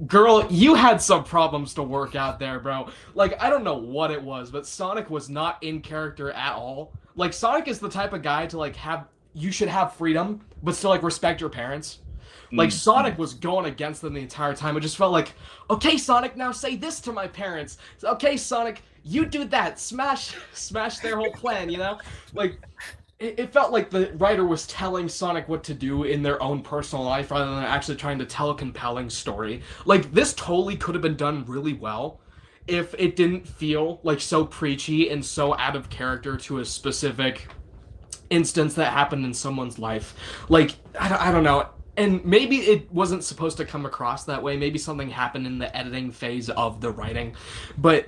Girl, you had some problems to work out there, bro. Like, I don't know what it was, but Sonic was not in character at all. Like, Sonic is the type of guy to, like, you should have freedom, but still, like, respect your parents. Like, Sonic was going against them the entire time. It just felt like, okay, Sonic, now say this to my parents. Okay, Sonic, you do that. Smash their whole plan, you know? Like, it felt like the writer was telling Sonic what to do in their own personal life rather than actually trying to tell a compelling story. Like, this totally could have been done really well if it didn't feel like so preachy and so out of character to a specific instance that happened in someone's life. Like, I don't know. And maybe it wasn't supposed to come across that way. Maybe something happened in the editing phase of the writing. But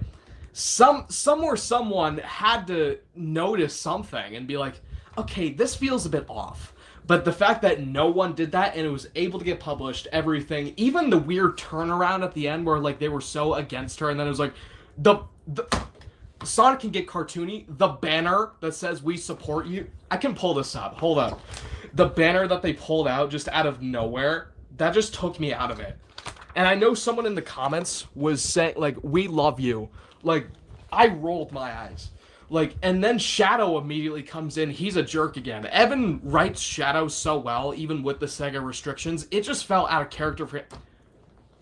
somewhere someone had to notice something and be like, okay, this feels a bit off. But the fact that no one did that and it was able to get published, everything, even the weird turnaround at the end where like they were so against her and then it was like the Sonic can get cartoony. The banner that says we support you. I can pull this up. Hold up. The banner that they pulled out just out of nowhere, that just took me out of it. And I know someone in the comments was saying like we love you. Like I rolled my eyes. Like, and then Shadow immediately comes in. He's a jerk again. Evan writes Shadow so well, even with the Sega restrictions. It just fell out of character for him.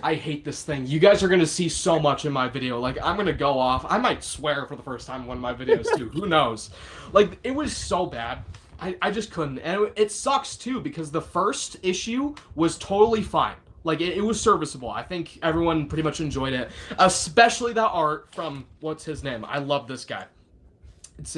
I hate this thing. You guys are going to see so much in my video. Like, I'm going to go off. I might swear for the first time in one of my videos, too. Who knows? Like, it was so bad. I just couldn't. And it sucks, too, because the first issue was totally fine. Like, it was serviceable. I think everyone pretty much enjoyed it. Especially that art from, what's his name? I love this guy. It's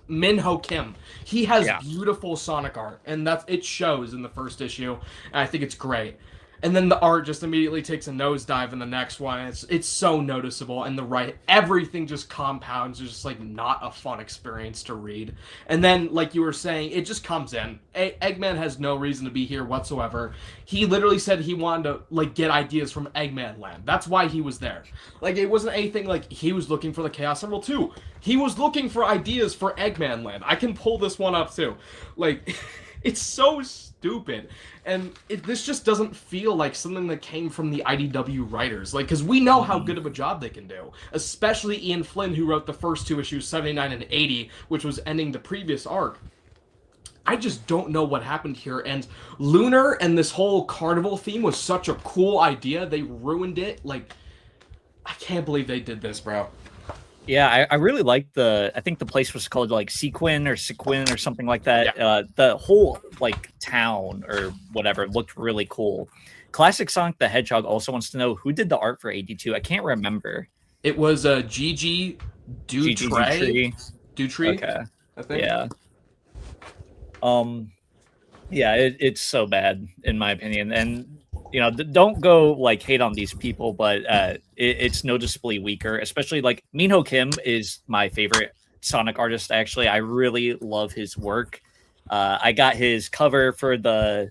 Minho Kim. He has beautiful Sonic art, and it shows in the first issue, and I think it's great. And then the art just immediately takes a nosedive in the next one. And it's so noticeable, and everything just compounds. It's just like not a fun experience to read. And then, like you were saying, it just comes in. Eggman has no reason to be here whatsoever. He literally said he wanted to like get ideas from Eggman Land. That's why he was there. Like it wasn't anything like he was looking for the Chaos Emerald too. He was looking for ideas for Eggman Land. I can pull this one up too. Like it's so stupid. And this just doesn't feel like something that came from the IDW writers. Like, because we know how good of a job they can do. Especially Ian Flynn, who wrote the first two issues, 79 and 80, which was ending the previous arc. I just don't know what happened here. And Lunar and this whole carnival theme was such a cool idea. They ruined it. Like, I can't believe they did this, bro. Yeah, I really liked I think the place was called like Sequin or something like that. Yeah. The whole like town or whatever looked really cool. Classic Sonic the Hedgehog also wants to know who did the art for 82. I can't remember. It was Gigi Dutray. Okay. I think. Yeah. Yeah, it's so bad in my opinion. And you know, don't go like hate on these people, but it's noticeably weaker. Especially like Minho Kim is my favorite Sonic artist. Actually, I really love his work. I got his cover for the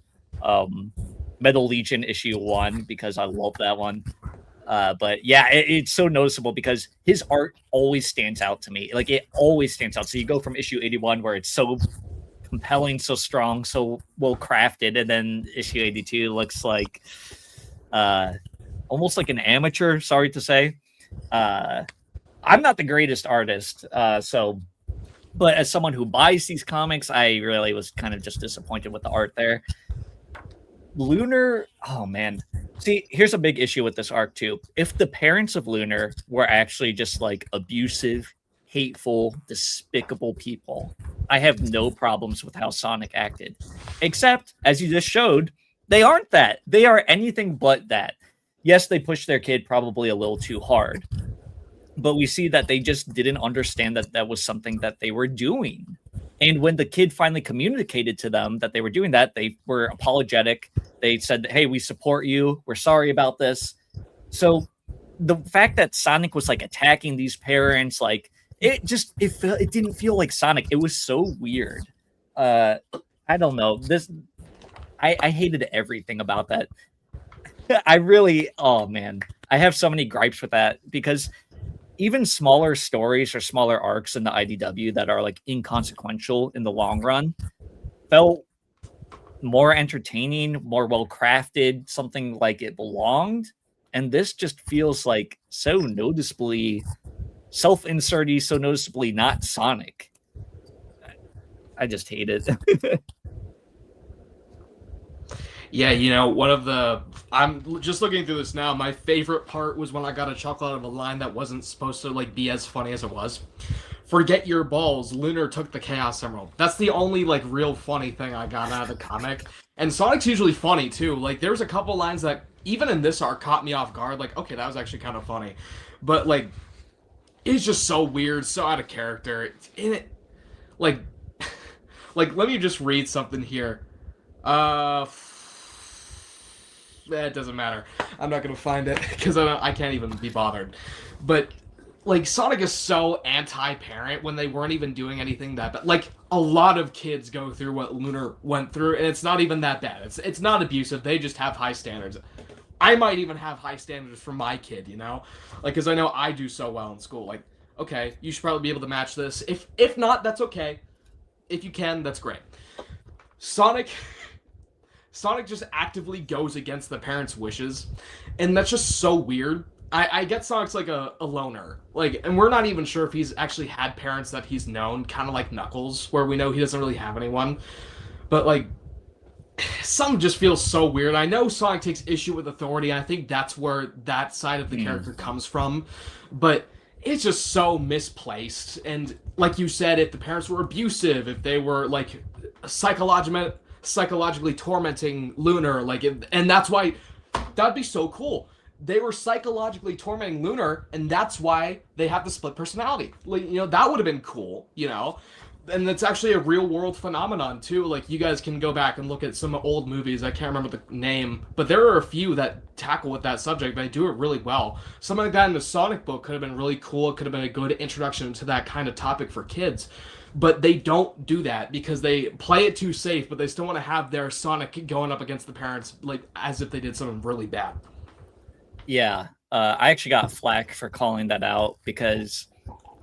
Metal Legion issue 1 because I love that one. But yeah, it's so noticeable because his art always stands out to me. Like it always stands out. So you go from issue 81 where it's so compelling, so strong, so well crafted, and then issue 82 looks like almost like an amateur, sorry to say. I'm not the greatest artist, but as someone who buys these comics, I really was kind of just disappointed with the art there. Lunar, oh man. See, here's a big issue with this arc too. If the parents of Lunar were actually just like abusive, hateful, despicable people, I have no problems with how Sonic acted. Except, as you just showed, they aren't that. They are anything but that. Yes, they pushed their kid probably a little too hard, but we see that they just didn't understand that that was something that they were doing. And when the kid finally communicated to them that they were doing that, they were apologetic. They said, "Hey, we support you. We're sorry about this." So the fact that Sonic was like attacking these parents, like it didn't feel like Sonic. It was so weird. I don't know. I hated everything about that. I really, oh man, I have so many gripes with that because even smaller stories or smaller arcs in the IDW that are like inconsequential in the long run felt more entertaining, more well crafted, something like it belonged. And this just feels like so noticeably self-inserty, so noticeably not Sonic. I just hate it. Yeah, I'm just looking through this now. My favorite part was when I got a chuckle out of a line that wasn't supposed to like be as funny as it was. Forget your balls, Lunar took the Chaos Emerald. That's the only like real funny thing I got out of the comic. And Sonic's usually funny too. Like there's a couple lines that even in this arc caught me off guard. Like, okay, that was actually kind of funny. But like it's just so weird, so out of character. In it like like let me just read something here. It doesn't matter. I'm not gonna find it because I can't even be bothered. But like Sonic is so anti-parent when they weren't even doing anything that bad. Like a lot of kids go through what Lunar went through, and it's not even that bad. It's not abusive. They just have high standards. I might even have high standards for my kid, you know, like because I know I do so well in school. Like, okay, you should probably be able to match this. If not, that's okay. If you can, that's great. Sonic just actively goes against the parents' wishes, and that's just so weird. I get Sonic's like a loner, like, and we're not even sure if he's actually had parents that he's known, kind of like Knuckles, where we know he doesn't really have anyone. But like, some just feels so weird. I know Sonic takes issue with authority, and I think that's where that side of the character comes from, but it's just so misplaced. And like you said, if the parents were abusive, if they were like psychologically tormenting Lunar, like, and that's why that'd be so cool. They were psychologically tormenting Lunar, and that's why they have the split personality. Like, that would have been cool, and it's actually a real world phenomenon too. Like, you guys can go back and look at some old movies. I can't remember the name, but there are a few that tackle with that subject. They do it really well. Something like that in the Sonic book could have been really cool. It could have been a good introduction to that kind of topic for kids. But they don't do that because they play it too safe, but they still want to have their Sonic going up against the parents like as if they did something really bad. Yeah, I actually got flack for calling that out because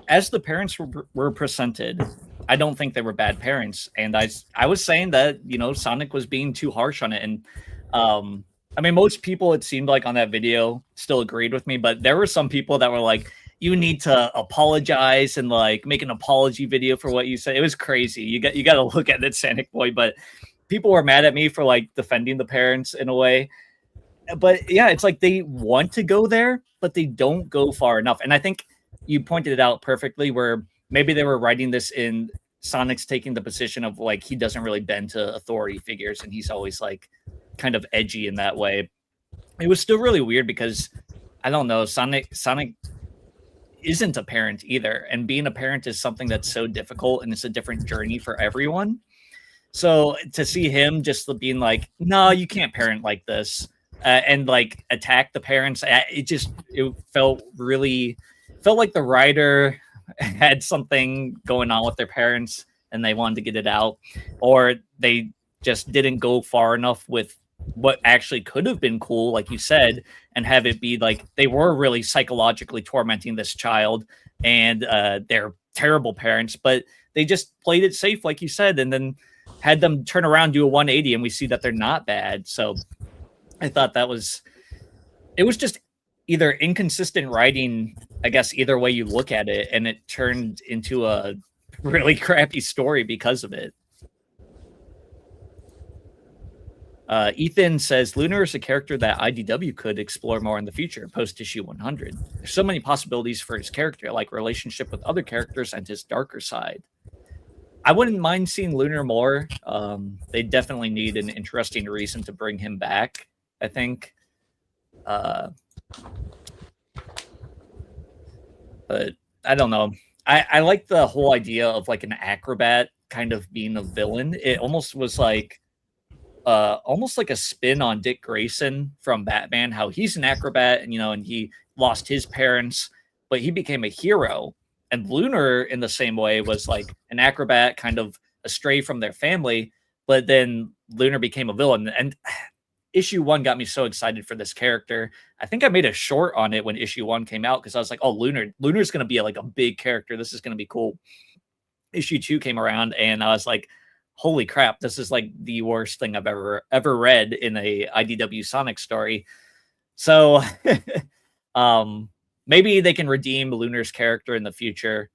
as the parents were presented, I don't think they were bad parents. And I was saying that, Sonic was being too harsh on it. And I mean, most people, it seemed like on that video still agreed with me, but there were some people that were like, you need to apologize and like make an apology video for what you said. It was crazy. You got to look at that Sonic boy, but people were mad at me for like defending the parents in a way. But yeah, it's like they want to go there, but they don't go far enough. And I think you pointed it out perfectly where maybe they were writing this in Sonic's taking the position of like he doesn't really bend to authority figures and he's always like kind of edgy in that way. It was still really weird because I don't know, Sonic isn't a parent either, and being a parent is something that's so difficult and it's a different journey for everyone. So to see him just being like, no, you can't parent like this, and like attack the parents, it felt like the writer had something going on with their parents and they wanted to get it out, or they just didn't go far enough with what actually could have been cool, like you said, and have it be like they were really psychologically tormenting this child and they're terrible parents, but they just played it safe, like you said, and then had them turn around, do a 180, and we see that they're not bad. So I thought it was just either inconsistent writing, I guess, either way you look at it, and it turned into a really crappy story because of it. Ethan says, Lunar is a character that IDW could explore more in the future, post-issue 100. There's so many possibilities for his character, like relationship with other characters and his darker side. I wouldn't mind seeing Lunar more. They definitely need an interesting reason to bring him back, I think. But I don't know. I like the whole idea of like an acrobat kind of being a villain. It almost was like almost like a spin on Dick Grayson from Batman, how he's an acrobat and and he lost his parents, but he became a hero. And Lunar in the same way was like an acrobat, kind of astray from their family, but then Lunar became a villain. And issue 1 got me so excited for this character. I think I made a short on it when issue 1 came out because I was like, oh, Lunar's going to be like a big character. This is going to be cool. Issue 2 came around and I was like, holy crap, this is like the worst thing I've ever read in a IDW Sonic story. So maybe they can redeem Lunar's character in the future,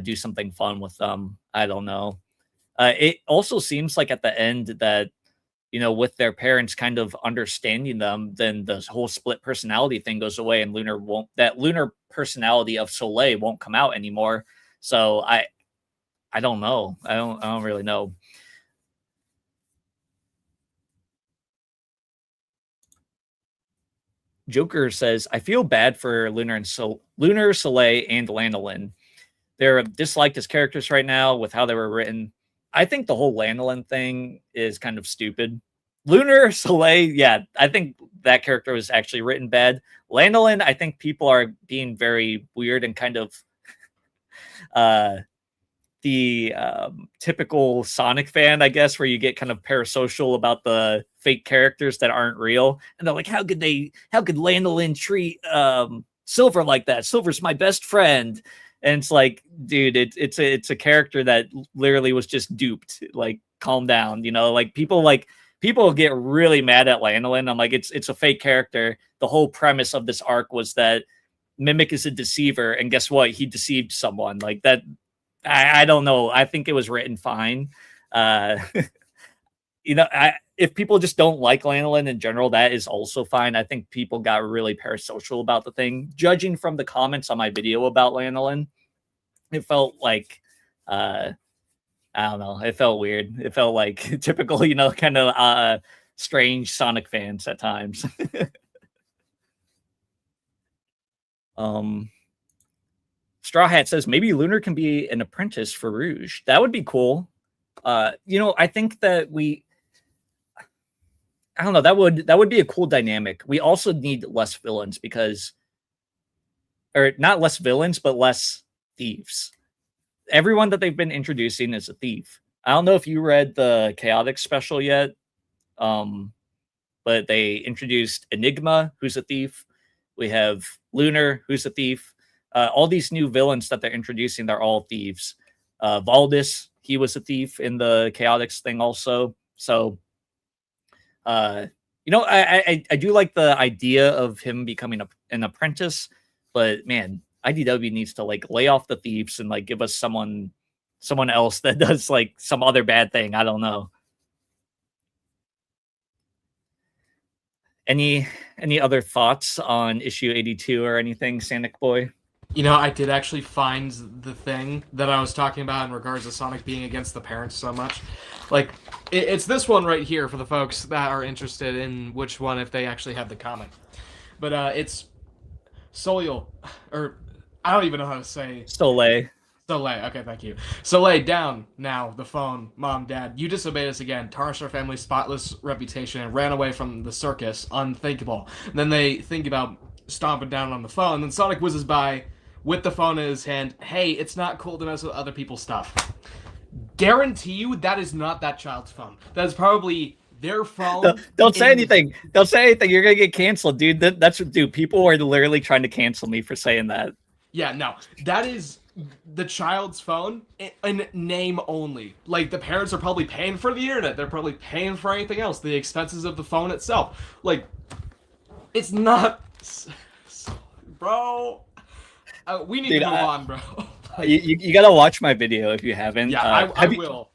do something fun with them. I don't know. It also seems like at the end that, with their parents kind of understanding them, then the whole split personality thing goes away and that lunar personality of Soleil won't come out anymore. So I don't know. I don't really know. Joker says, I feel bad for Lunar, Soleil, and Lanolin. They're disliked as characters right now with how they were written. I think the whole Lanolin thing is kind of stupid. Lunar, Soleil, yeah, I think that character was actually written bad. Lanolin, I think people are being very weird and kind of the typical Sonic fan, I guess, where you get kind of parasocial about the fake characters that aren't real. And they're like, how could Lanolin treat Silver like that? Silver's my best friend. And it's like, dude, it's a character that literally was just duped. Like, calm down, like people get really mad at Lanolin. I'm like, it's a fake character. The whole premise of this arc was that Mimic is a deceiver, and guess what? He deceived someone. Like that. I don't know. I think it was written fine. If people just don't like Lanolin in general, that is also fine. I think people got really parasocial about the thing. Judging from the comments on my video about Lanolin, it felt like, I don't know. It felt weird. It felt like typical, kind of strange Sonic fans at times. Straw Hat says maybe Lunar can be an apprentice for Rouge. That would be cool. I think that I don't know, that would be a cool dynamic. We also need less villains or not less villains, but less thieves. Everyone that they've been introducing is a thief. I don't know if you read the Chaotic special yet, but they introduced Enigma, who's a thief. We have Lunar, who's a thief. All these new villains that they're introducing, they're all thieves. Valdis, he was a thief in the Chaotix thing also. So, I do like the idea of him becoming an apprentice, but man, IDW needs to like lay off the thieves and like give us someone else that does like some other bad thing. I don't know. Any other thoughts on issue 82 or anything, Sonic Boy? I did actually find the thing that I was talking about in regards to Sonic being against the parents so much. Like, it's this one right here for the folks that are interested in which one, if they actually have the comic. But it's Soleil, or I don't even know how to say. Soleil. Okay, thank you. Soleil, down now, the phone. Mom, Dad, you disobeyed us again, tarnished our family's spotless reputation, and ran away from the circus. Unthinkable. And then they think about stomping down on the phone, and then Sonic whizzes by with the phone in his hand. Hey, it's not cool to mess with other people's stuff. Guarantee you that is not that child's phone. That is probably their phone. Don't say anything. Don't say anything. You're gonna get canceled, dude. Dude, people are literally trying to cancel me for saying that. Yeah, no. That is the child's phone in name only. Like, the parents are probably paying for the internet. They're probably paying for anything else. The expenses of the phone itself. Like, it's not... Bro... we need to move on, bro. You gotta watch my video if you haven't. Yeah, I will.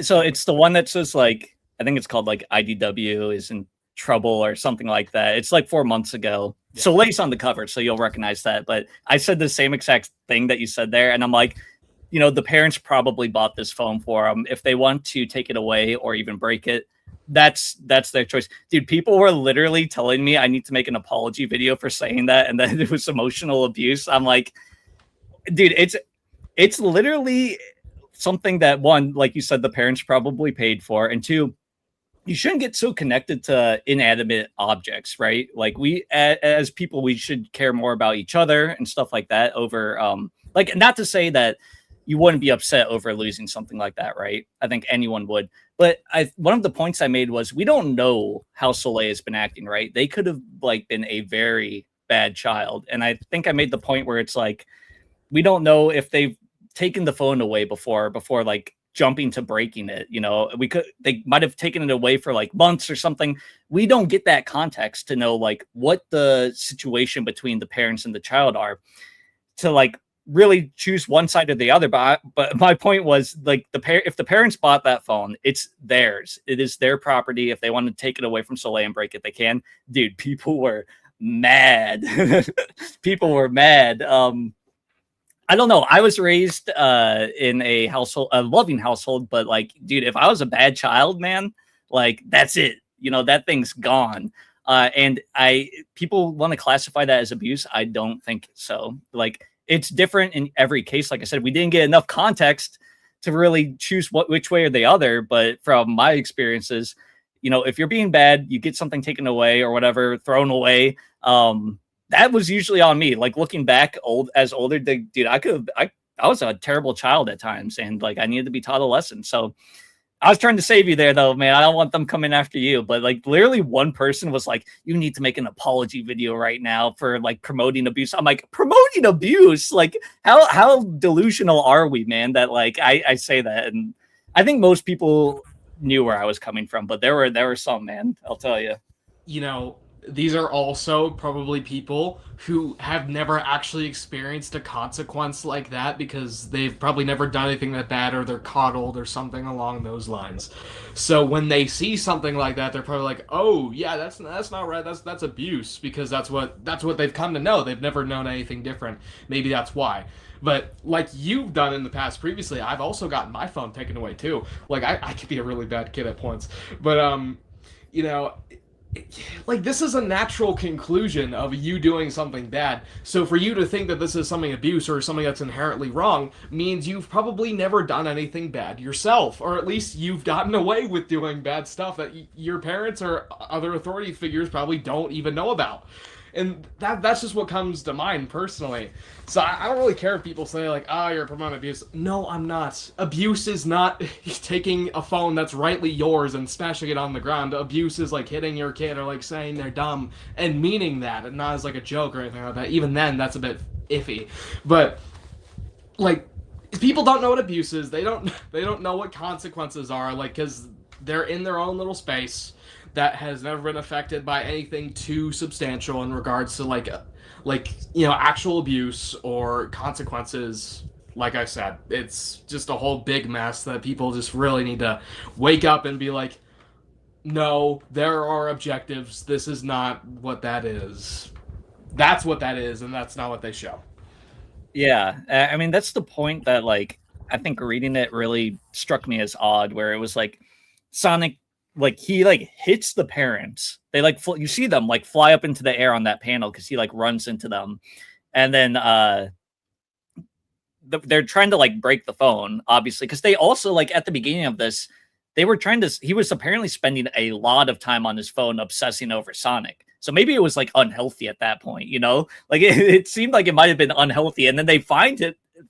So it's the one that says, like, I think it's called, like, IDW is in trouble or something like that. It's like 4 months ago. Yeah. Soleil's on the cover, so you'll recognize that. But I said the same exact thing that you said there, and I'm like, the parents probably bought this phone for them. If they want to take it away or even break it, that's their choice. Dude, people were literally telling me I need to make an apology video for saying that and that it was emotional abuse. I'm like, dude, it's literally something that, one, like you said, the parents probably paid for, and two, you shouldn't get so connected to inanimate objects, right? Like as people, we should care more about each other and stuff like that over, like, not to say that you wouldn't be upset over losing something like that, right? I think anyone would. But one of the points I made was we don't know how Soleil has been acting, right? They could have like been a very bad child. And I think I made the point where it's like, we don't know if they've taken the phone away before like jumping to breaking it. They might have taken it away for like months or something. We don't get that context to know like what the situation between the parents and the child are to like really choose one side or the other. But my point was like if the parents bought that phone, it's theirs. It is their property. If they want to take it away from Soleil and break it, they can. Dude, people were mad. People were mad. I don't know. I was raised in a loving household, but like, dude, if I was a bad child, man, like that's it. That thing's gone. And people want to classify that as abuse. I don't think so. Like, it's different in every case. Like I said, we didn't get enough context to really choose which way or the other. But from my experiences, if you're being bad, you get something taken away or whatever, thrown away. That was usually on me. Like looking back, older, dude, I was a terrible child at times, and like I needed to be taught a lesson. So I was trying to save you there, though, man. I don't want them coming after you. But like, literally, one person was like, "You need to make an apology video right now for like promoting abuse." I'm like, promoting abuse? Like, how delusional are we, man? That like I say that, and I think most people knew where I was coming from, but there were some, man. I'll tell you. These are also probably people who have never actually experienced a consequence like that because they've probably never done anything that bad, or they're coddled or something along those lines. So when they see something like that, they're probably like, "Oh, yeah, that's not right. That's abuse," because that's what they've come to know. They've never known anything different. Maybe that's why. But like you've done in the past previously, I've also gotten my phone taken away too. Like I could be a really bad kid at points. But you know, like this is a natural conclusion of you doing something bad. So for you to think that this is something abuse or something that's inherently wrong means you've probably never done anything bad yourself, or at least you've gotten away with doing bad stuff that your parents or other authority figures probably don't even know about. And that's just what comes to mind personally. So I don't really care if people say like, "Oh, you're promoting abuse." No, I'm not. Abuse is not taking a phone that's rightly yours and smashing it on the ground. Abuse is like hitting your kid or like saying they're dumb and meaning that, and not as like a joke or anything like that. Even then, that's a bit iffy. But like, people don't know what abuse is. They don't know what consequences are. Like, because they're in their own little space that has never been affected by anything too substantial in regards to like actual abuse or consequences. Like I said, it's just a whole big mess that people just really need to wake up and be like, no, there are objectives. This is not what that is. That's what that is, and that's not what they show. Yeah, I mean that's the point that like I think reading it really struck me as odd, where it was like Sonic, like he like hits the parents. They like you see them like fly up into the air on that panel because he like runs into them, and then they're trying to like break the phone, obviously, because they also like at the beginning of this, he was apparently spending a lot of time on his phone obsessing over Sonic. So maybe it was like unhealthy at that point, like it seemed like it might have been unhealthy, and then they find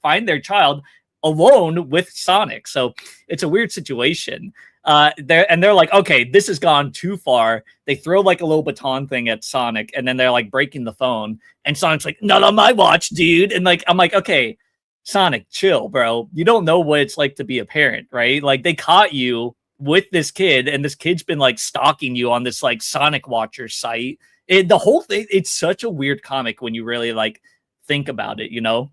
their child alone with Sonic. So it's a weird situation. They're like, okay, this has gone too far. They throw like a little baton thing at Sonic, and then they're like breaking the phone. And Sonic's like, "Not on my watch, dude." And like, I'm like, okay, Sonic, chill, bro. You don't know what it's like to be a parent, right? Like they caught you with this kid, and this kid's been like stalking you on this like Sonic Watcher site. The whole thing, it's such a weird comic when you really like think about it,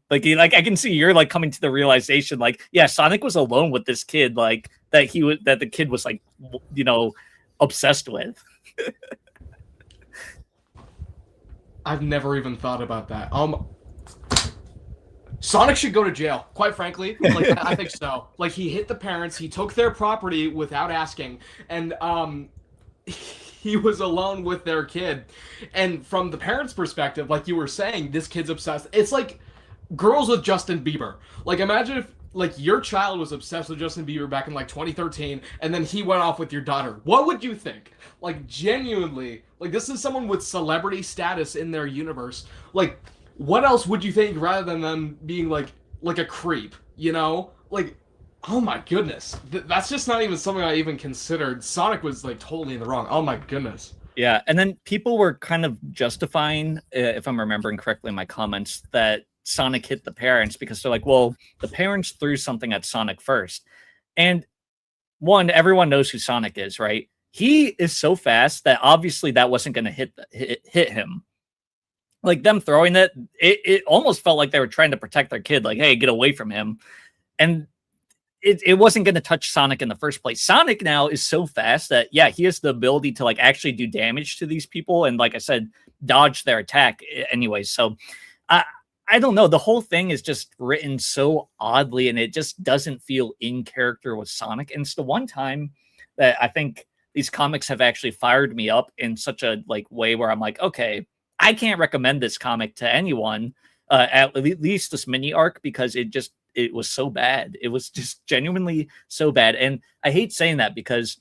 like I can see you're like coming to the realization like, yeah, Sonic was alone with this kid, like that the kid was like obsessed with. I've never even thought about that. Sonic should go to jail, quite frankly. Like I think so. Like he hit the parents, he took their property without asking, and he was alone with their kid. And from the parents' perspective, like you were saying, this kid's obsessed. It's like girls with Justin Bieber. Like imagine like your child was obsessed with Justin Bieber back in like 2013, and then he went off with your daughter. What would you think? Like genuinely, like this is someone with celebrity status in their universe. Like, what else would you think rather than them being like a creep? You know, like. Oh my goodness. That's just not even something I even considered. Sonic was like totally in the wrong. Oh my goodness. Yeah, and then people were kind of justifying, if I'm remembering correctly in my comments, that Sonic hit the parents because they're like, well, the parents threw something at Sonic first. And one, everyone knows who Sonic is, right? He is so fast that obviously that wasn't going to hit him. Like them throwing it almost felt like they were trying to protect their kid, like, hey, get away from him. And it wasn't going to touch Sonic in the first place. Sonic now is so fast that, yeah, he has the ability to like actually do damage to these people. And like I said, dodge their attack anyway. So I don't know. The whole thing is just written so oddly and it just doesn't feel in character with Sonic. And it's the one time that I think these comics have actually fired me up in such a like way where I'm like, okay, I can't recommend this comic to anyone, at least this mini arc, because it was so bad. It was just genuinely so bad. And I hate saying that because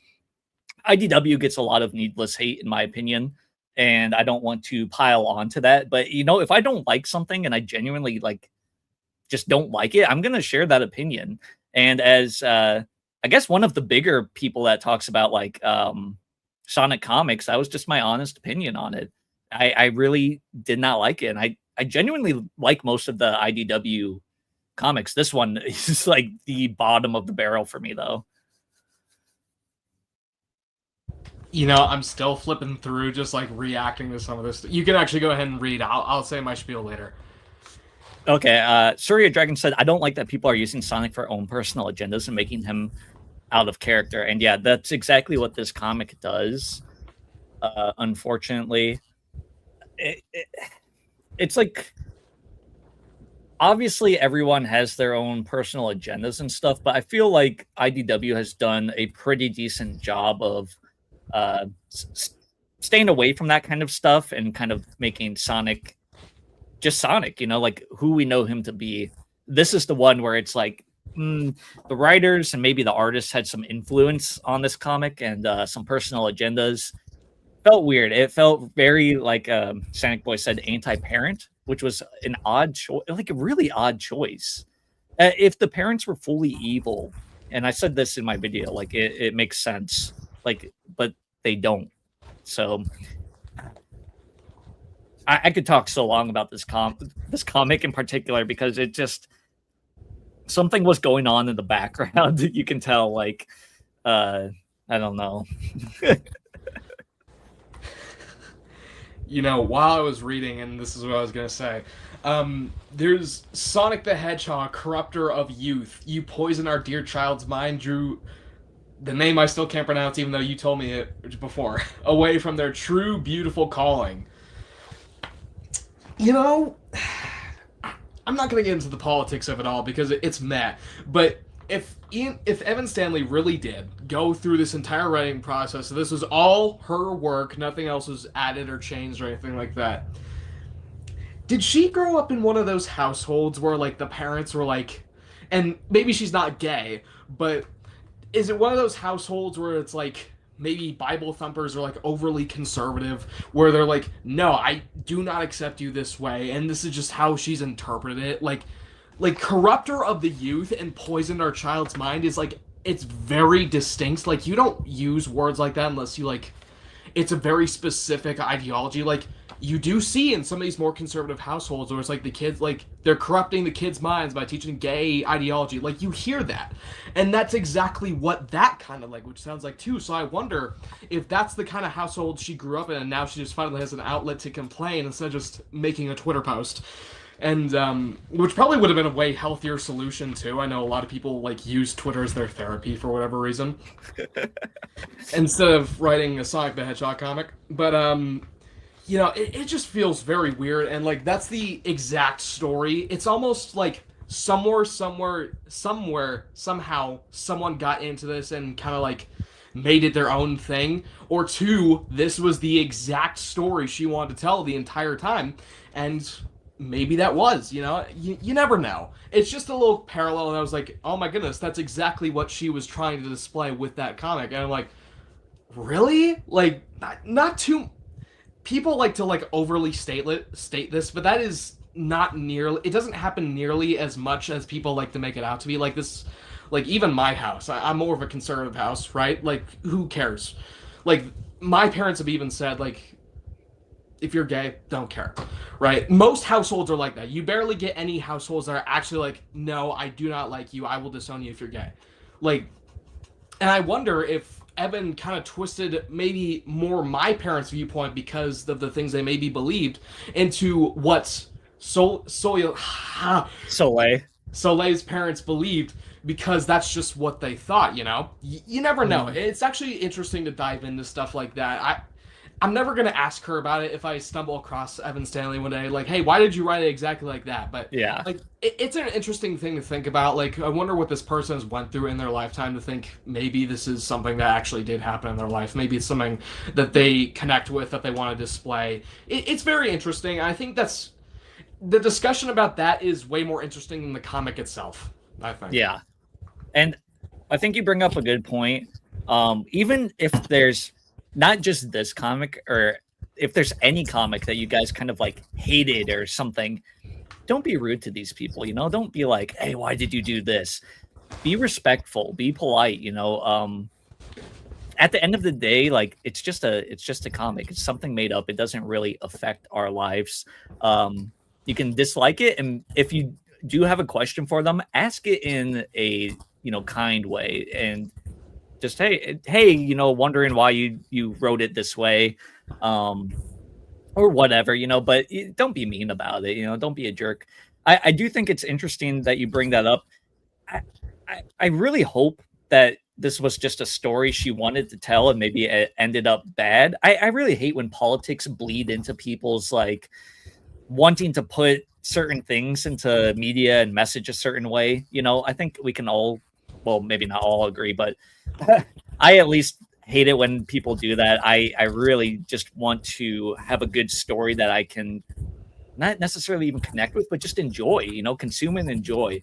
IDW gets a lot of needless hate, in my opinion. And I don't want to pile on to that. But, you know, if I don't like something and I genuinely like just don't like it, I'm going to share that opinion. And as I guess one of the bigger people that talks about like Sonic comics, that was just my honest opinion on it. I really did not like it. And I genuinely like most of the IDW comics. This one is like the bottom of the barrel for me, though. You know, I'm still flipping through, just like reacting to some of this. You can actually go ahead and read. I'll say my spiel later. Okay, Surya Dragon said, I don't like that people are using Sonic for own personal agendas and making him out of character. And yeah, that's exactly what this comic does. Unfortunately, it's like, obviously everyone has their own personal agendas and stuff, but I feel like IDW has done a pretty decent job of staying away from that kind of stuff and kind of making Sonic just Sonic, you know, like who we know him to be. This is the one where it's like the writers and maybe the artists had some influence on this comic and some personal agendas. Felt weird. It felt very like Sonic Boy said, anti-parent, which was an odd choice, like a really odd choice. If the parents were fully evil, and I said this in my video, like it makes sense, like, but they don't. So I could talk so long about this comic in particular because it just something was going on in the background that you can tell. Like, I don't know. You know, while I was reading, and this is what I was gonna say, there's Sonic the Hedgehog, corrupter of youth. You poison our dear child's mind, drew the name I still can't pronounce, even though you told me it before. Away from their true, beautiful calling. You know, I'm not gonna get into the politics of it all because it's meh. But if Evan Stanley really did go through this entire writing process, so this was all her work, nothing else was added or changed or anything like that. Did she grow up in one of those households where like the parents were like, and maybe she's not gay, but is it one of those households where it's like maybe Bible thumpers are like overly conservative, where they're like, no, I do not accept you this way, and this is just how she's interpreted it. Like corrupter of the youth and poisoned our child's mind is like, it's very distinct. Like you don't use words like that unless you like, it's a very specific ideology. Like you do see in some of these more conservative households where it's like the kids, like they're corrupting the kids' minds by teaching gay ideology. Like you hear that. And that's exactly what that kind of language sounds like too. So I wonder if that's the kind of household she grew up in and now she just finally has an outlet to complain instead of just making a Twitter post. And which probably would have been a way healthier solution too. I know a lot of people like use Twitter as their therapy for whatever reason, instead of writing a Sonic the Hedgehog comic. But you know, it just feels very weird, and like that's the exact story. It's almost like somehow someone got into this and kind of like made it their own thing, or two, this was the exact story she wanted to tell the entire time, and maybe that was, you never know. It's just a little parallel, and I was like, oh my goodness, that's exactly what she was trying to display with that comic. And I'm like, really? Like, not too. People like to like overly state this, but that is not nearly. It doesn't happen nearly as much as people like to make it out to be. Like this, like even my house. I'm more of a conservative house, right? Like, who cares? Like, my parents have even said like, if you're gay, don't care, right? Most households are like that. You barely get any households that are actually like, no, I do not like you. I will disown you if you're gay. Like, and I wonder if Evan kind of twisted maybe more my parents' viewpoint because of the things they maybe believed into what Soleil. Soleil's parents believed because that's just what they thought, You never know. Mhm. It's actually interesting to dive into stuff like that. I'm never gonna ask her about it if I stumble across Evan Stanley one day. Like, hey, why did you write it exactly like that? But Yeah. like, it's an interesting thing to think about. Like, I wonder what this person has went through in their lifetime to think maybe this is something that actually did happen in their life. Maybe it's something that they connect with that they want to display. It's very interesting. I think that's the discussion about that is way more interesting than the comic itself. I think. Yeah. And I think you bring up a good point. Even if there's not just this comic, or if there's any comic that you guys kind of like hated or something, don't be rude to these people, Don't be like, hey, why did you do this? Be respectful, be polite, At the end of the day, like it's just a comic. It's something made up. It doesn't really affect our lives. You can dislike it, and if you do have a question for them, ask it in a kind way, and just hey, wondering why you wrote it this way, or whatever, but don't be mean about it, don't be a jerk. I do think it's interesting that you bring that up. I really hope that this was just a story she wanted to tell and maybe it ended up bad. I really hate when politics bleed into people's like wanting to put certain things into media and message a certain way. I think we can all, well, maybe not all agree, but I at least hate it when people do that. I really just want to have a good story that I can not necessarily even connect with, but just enjoy, consume and enjoy,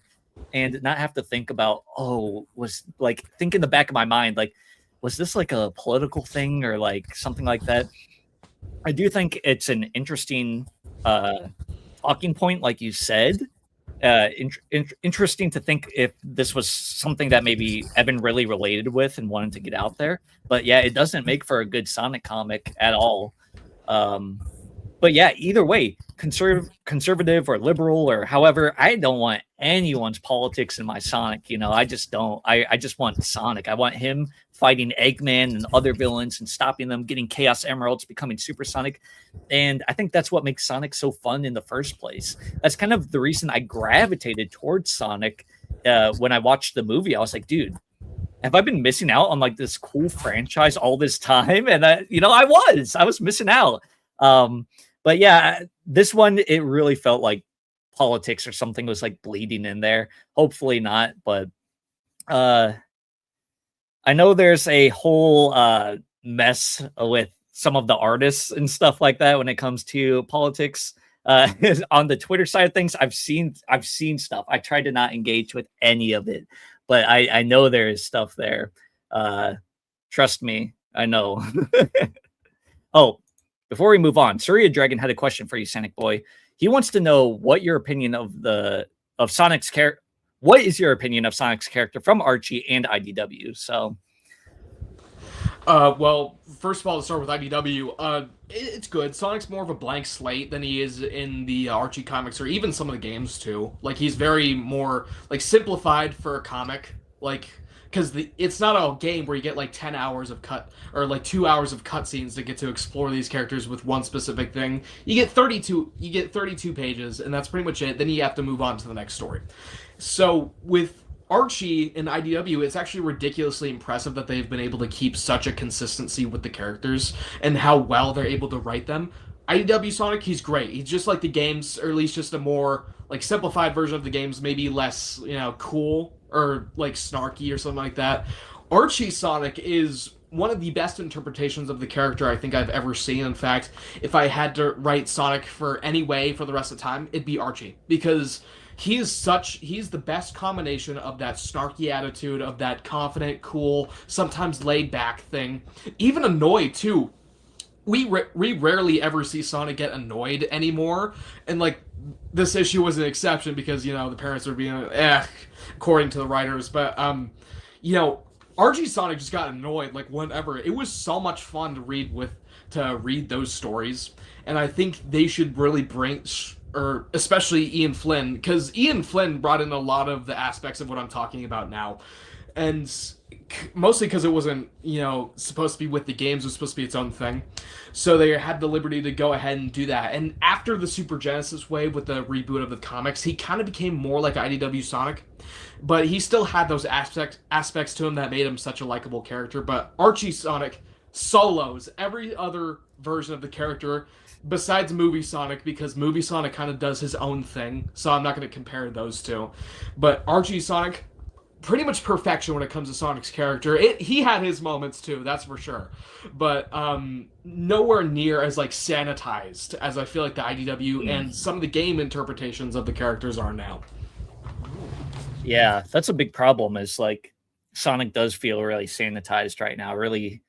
and not have to think about, was like, think in the back of my mind, like, was this like a political thing or like something like that? I do think it's an interesting talking point, like you said. Interesting to think if this was something that maybe Evan really related with and wanted to get out there. But yeah, it doesn't make for a good Sonic comic at all. But yeah, either way, conservative or liberal or however, I don't want anyone's politics in my Sonic. I just don't. I just want Sonic. I want him fighting Eggman and other villains and stopping them, getting Chaos Emeralds, becoming Super Sonic. And I think that's what makes Sonic so fun in the first place. That's kind of the reason I gravitated towards Sonic when I watched the movie. I was like, dude, have I been missing out on like this cool franchise all this time? And I was missing out. But yeah, this one, it really felt like politics or something was like bleeding in there. Hopefully not, but I know there's a whole mess with some of the artists and stuff like that when it comes to politics. On the Twitter side of things, I've seen stuff. I try to not engage with any of it, but I know there is stuff there. Trust me, I know. Oh, before we move on, Surya Dragon had a question for you, Sonic Boy. He wants to know what your opinion of Sonic's character. What is your opinion of Sonic's character from Archie and IDW? So, well, first of all, to start with IDW, it's good. Sonic's more of a blank slate than he is in the Archie comics or even some of the games too. Like, he's very more like simplified for a comic, like, because it's not a game where you get like 10 hours of cut or like 2 hours of cutscenes to get to explore these characters with one specific thing. You get 32 pages, and that's pretty much it. Then you have to move on to the next story. So with Archie and IDW, it's actually ridiculously impressive that they've been able to keep such a consistency with the characters and how well they're able to write them. IDW Sonic, he's great. He's just like the games, or at least just a more like simplified version of the games, maybe less, cool or like snarky or something like that. Archie Sonic is one of the best interpretations of the character I think I've ever seen. In fact, if I had to write Sonic for any way for the rest of the time, it'd be Archie, because he's the best combination of that snarky attitude, of that confident, cool, sometimes laid back thing, even annoyed too. We rarely ever see Sonic get annoyed anymore, and like this issue was an exception because the parents were being according to the writers, but you know Archie Sonic just got annoyed like whenever. It was so much fun to read those stories, and I think they should really bring, or especially Ian Flynn, because Ian Flynn brought in a lot of the aspects of what I'm talking about now, and mostly because it wasn't supposed to be with the games, it was supposed to be its own thing, so they had the liberty to go ahead and do that. And after the Super Genesis wave with the reboot of the comics, he kind of became more like IDW Sonic, but he still had those aspects to him that made him such a likable character. But Archie Sonic solos every other version of the character besides Movie Sonic, because Movie Sonic kind of does his own thing, so I'm not going to compare those two. But Archie Sonic, pretty much perfection when it comes to Sonic's character. He had his moments too, that's for sure, but nowhere near as like sanitized as I feel like the IDW and some of the game interpretations of the characters are now. Yeah, that's a big problem, is like Sonic does feel really sanitized right now, really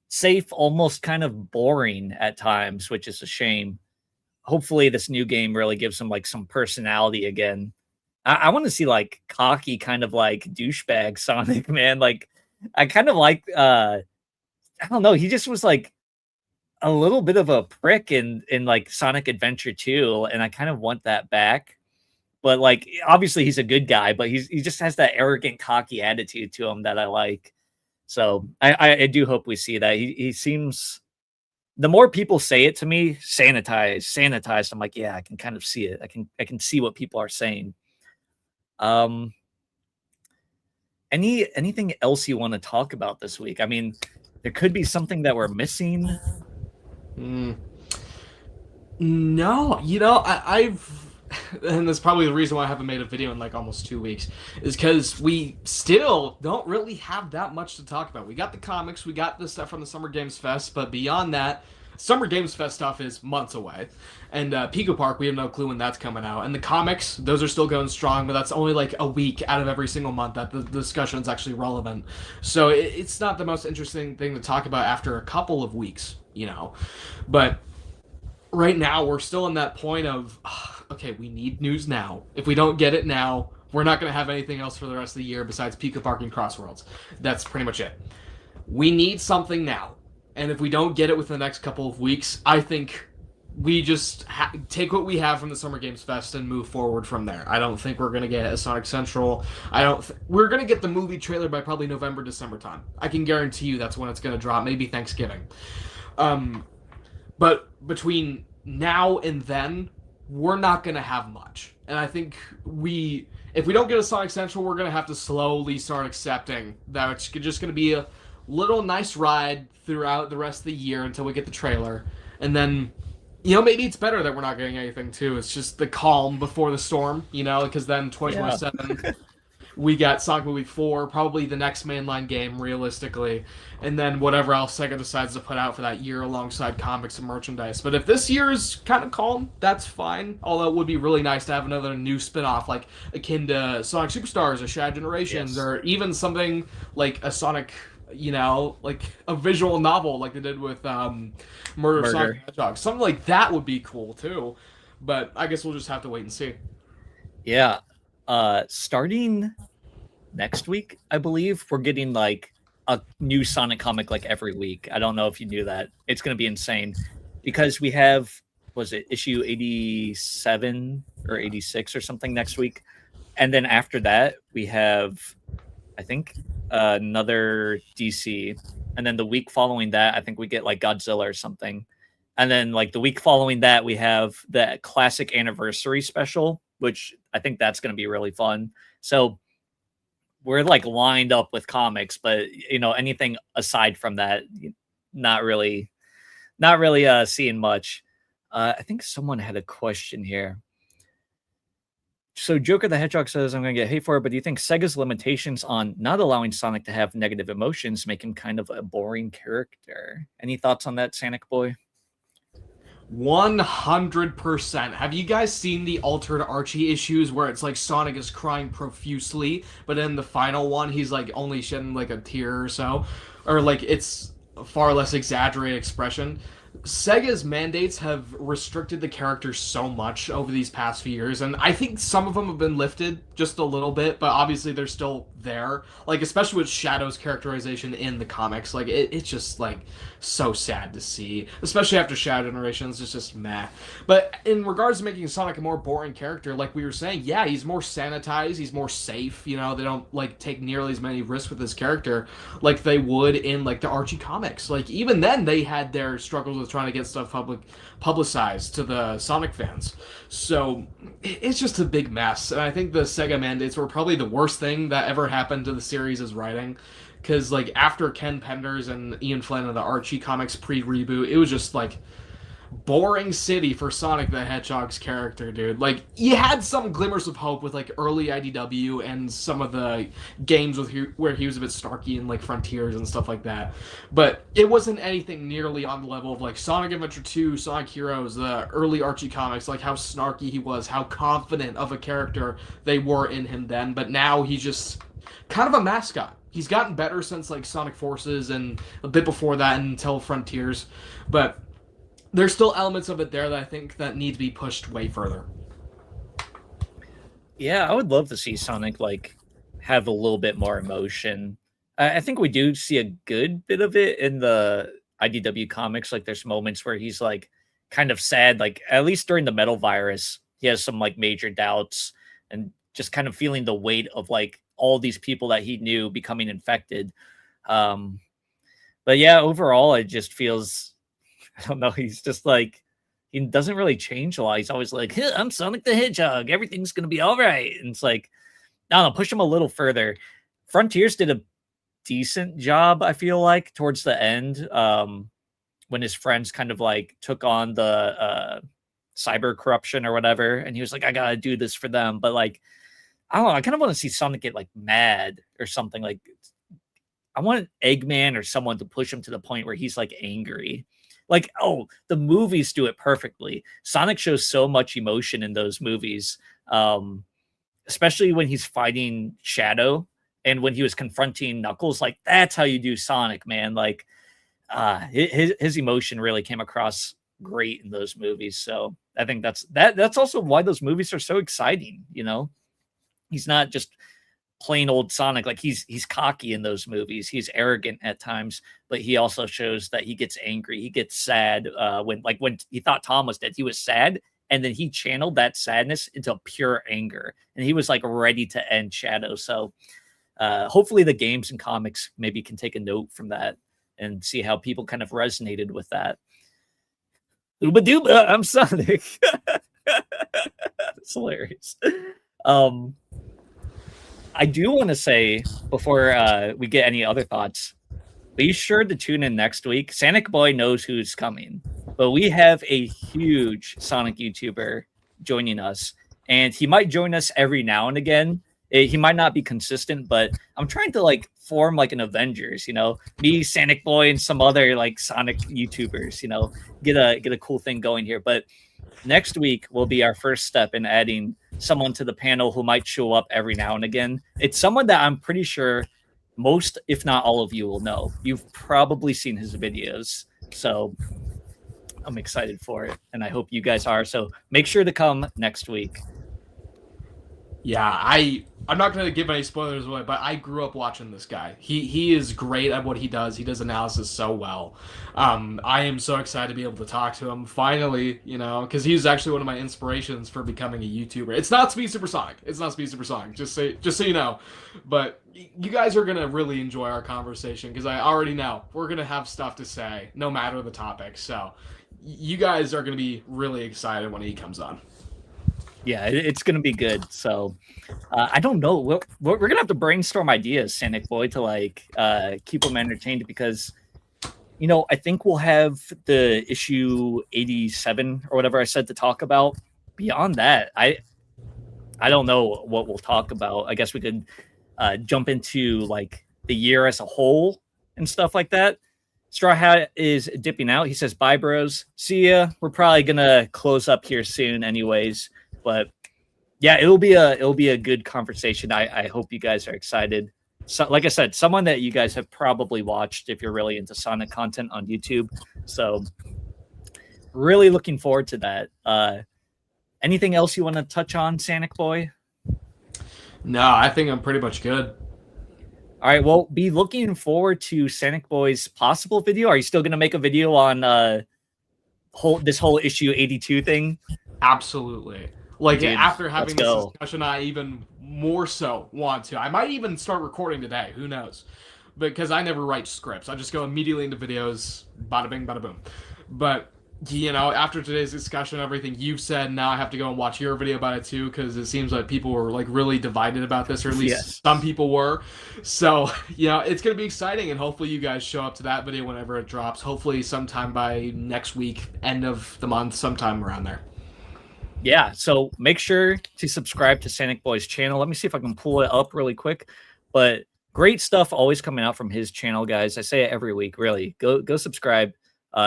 safe, almost kind of boring at times, which is a shame. Hopefully this new game really gives him like some personality again. I want to see like cocky, kind of like douchebag Sonic, man. Like I kind of like I don't know, he just was like a little bit of a prick in like Sonic Adventure 2, and I kind of want that back. But like obviously he's a good guy, but he just has that arrogant, cocky attitude to him that I like. So I do hope we see that. He seems, the more people say it to me, sanitized, I'm like, yeah, I can kind of see it. I can see what people are saying. Um, anything else you want to talk about this week? I mean, there could be something that we're missing. No, I've and that's probably the reason why I haven't made a video in like almost 2 weeks, is because we still don't really have that much to talk about. We got the comics, we got the stuff from the Summer Games Fest, but beyond that, Summer Games Fest stuff is months away. And Pico Park, we have no clue when that's coming out. And the comics, those are still going strong, but that's only like a week out of every single month that the discussion is actually relevant. So it's not the most interesting thing to talk about after a couple of weeks. But right now, we're still in that point of, okay, we need news now. If we don't get it now, we're not going to have anything else for the rest of the year besides Pico Park and Crossworlds. That's pretty much it. We need something now. And if we don't get it within the next couple of weeks, I think we just take what we have from the Summer Games Fest and move forward from there. I don't think we're going to get a Sonic Central. We're going to get the movie trailer by probably November, December time. I can guarantee you that's when it's going to drop, maybe Thanksgiving. But between now and then, we're not going to have much. And I think if we don't get a Sonic Central, we're going to have to slowly start accepting that it's just going to be a little nice ride throughout the rest of the year until we get the trailer. And then, maybe it's better that we're not getting anything too. It's just the calm before the storm, because then 2027, we got Sonic Movie 4, probably the next mainline game, realistically. And then whatever else Sega decides to put out for that year alongside comics and merchandise. But if this year is kind of calm, that's fine. Although it would be really nice to have another new spin-off, like akin to Sonic Superstars or Shattered Generations, or even something like a Sonic, like a visual novel like they did with Murder of Sonic the Hedgehog. Something like that would be cool too. But I guess we'll just have to wait and see. Yeah. Starting next week, I believe, we're getting like a new Sonic comic like every week. I don't know if you knew that. It's going to be insane because we have, was it issue 87 or 86 or something next week? And then after that, we have, I think, another DC. And then the week following that, I think we get like Godzilla or something. And then like the week following that, we have the classic anniversary special, which I think that's going to be really fun. So we're like lined up with comics, but anything aside from that, not really seeing much. I think someone had a question here. So Joker the Hedgehog says, I'm going to get hate for it, but do you think Sega's limitations on not allowing Sonic to have negative emotions make him kind of a boring character? Any thoughts on that, Sonic Boy? 100%. Have you guys seen the Altered Archie issues where it's like Sonic is crying profusely, but in the final one he's like only shedding like a tear or so, or like it's a far less exaggerated expression? Sega's mandates have restricted the characters so much over these past few years, and I think some of them have been lifted just a little bit, but obviously they're still there. Like, especially with Shadow's characterization in the comics, like it's just like so sad to see, especially after Shadow Generations. It's just meh. But in regards to making Sonic a more boring character, like we were saying, yeah, he's more sanitized, he's more safe. You know, they don't like take nearly as many risks with his character like they would in like the Archie comics. Like even then, they had their struggles with trying to get stuff publicized to the Sonic fans. So it's just a big mess, and I think the Sega mandates were probably the worst thing that ever happened to the series' writing. Because like after Ken Penders and Ian Flynn and the Archie comics pre-reboot, it was just like boring city for Sonic the Hedgehog's character, dude. Like, you had some glimmers of hope with like early IDW and some of the games with where he was a bit snarky and like Frontiers and stuff like that, but it wasn't anything nearly on the level of like Sonic Adventure 2, Sonic Heroes, the early Archie comics, like how snarky he was, how confident of a character they were in him then. But now he's just kind of a mascot. He's gotten better since like Sonic Forces and a bit before that until Frontiers, but there's still elements of it there that I think that need to be pushed way further. Yeah, I would love to see Sonic like have a little bit more emotion. I think we do see a good bit of it in the IDW comics. Like there's moments where he's like kind of sad, like at least during the Metal Virus, he has some like major doubts and just kind of feeling the weight of like all these people that he knew becoming infected. Um, but yeah, overall, it just feels, I don't know, he's just like, he doesn't really change a lot. He's always like, hey, I'm Sonic the Hedgehog. Everything's going to be all right. And it's like, I don't know, push him a little further. Frontiers did a decent job, I feel like, towards the end, when his friends kind of like took on the cyber corruption or whatever. And he was like, I got to do this for them. But like, I don't know, I kind of want to see Sonic get like mad or something. Like, I want Eggman or someone to push him to the point where he's like angry. Like, oh, the movies do it perfectly. Sonic shows so much emotion in those movies, especially when he's fighting Shadow and when he was confronting Knuckles. Like, that's how you do Sonic, man. Like, his emotion really came across great in those movies. So I think that's also why those movies are so exciting. You know, he's not just plain old Sonic. Like he's cocky in those movies. He's arrogant at times, but he also shows that he gets angry. He gets sad when he thought Tom was dead. He was sad, and then he channeled that sadness into pure anger, and he was like ready to end Shadow. So hopefully the games and comics maybe can take a note from that and see how people kind of resonated with that. Ooba dooba, I'm Sonic. It's hilarious. I do want to say, before we get any other thoughts, be sure to tune in next week. Sonic Boy knows who's coming, but we have a huge Sonic YouTuber joining us, and he might join us every now and again. He might not be consistent, but I'm trying to like form like an Avengers, you know, me, Sonic Boy, and some other like Sonic YouTubers, you know, get a cool thing going here. But next week will be our first step in adding someone to the panel who might show up every now and again. It's someone that I'm pretty sure most, if not all of you will know. You've probably seen his videos. So I'm excited for it, and I hope you guys are. So make sure to come next week. Yeah, I'm not going to give any spoilers away, but I grew up watching this guy. He is great at what he does. He does analysis so well. I am so excited to be able to talk to him finally, you know, because he's actually one of my inspirations for becoming a YouTuber. It's not Speed Supersonic. It's not Speed Supersonic. Just so you know. But you guys are going to really enjoy our conversation because I already know we're going to have stuff to say no matter the topic. So you guys are going to be really excited when he comes on. Yeah, it's going to be good. So I don't know. We're going to have to brainstorm ideas, Sonic Boy, to like keep them entertained because, you know, I think we'll have the issue 87 or whatever I said to talk about. Beyond that, I don't know what we'll talk about. I guess we could jump into like the year as a whole and stuff like that. Straw Hat is dipping out. He says, "Bye, bros. See ya. We're probably gonna close up here soon, anyways." But yeah, it'll be a good conversation. I hope you guys are excited. So, like I said, someone that you guys have probably watched if you're really into Sonic content on YouTube. So, really looking forward to that. Anything else you want to touch on, Sonic Boy? No, I think I'm pretty much good. All right, well, be looking forward to Sonic Boy's possible video. Are you still going to make a video on this whole issue 82 thing? Absolutely. Like, dude, after having this go. discussion, I even more so want to. I might even start recording today. Who knows? Because I never write scripts. I just go immediately into videos, bada bing, bada boom. But, you know, after today's discussion, everything you've said, now I have to go and watch your video about it too, because it seems like people were like really divided about this, or at least some people were. So, you know, it's going to be exciting, and hopefully you guys show up to that video whenever it drops. Hopefully sometime by next week, end of the month, sometime around there. Yeah, so make sure to subscribe to Sonic Boy's channel. Let me see if I can pull it up really quick. But great stuff always coming out from his channel, guys. I say it every week, really. Go subscribe.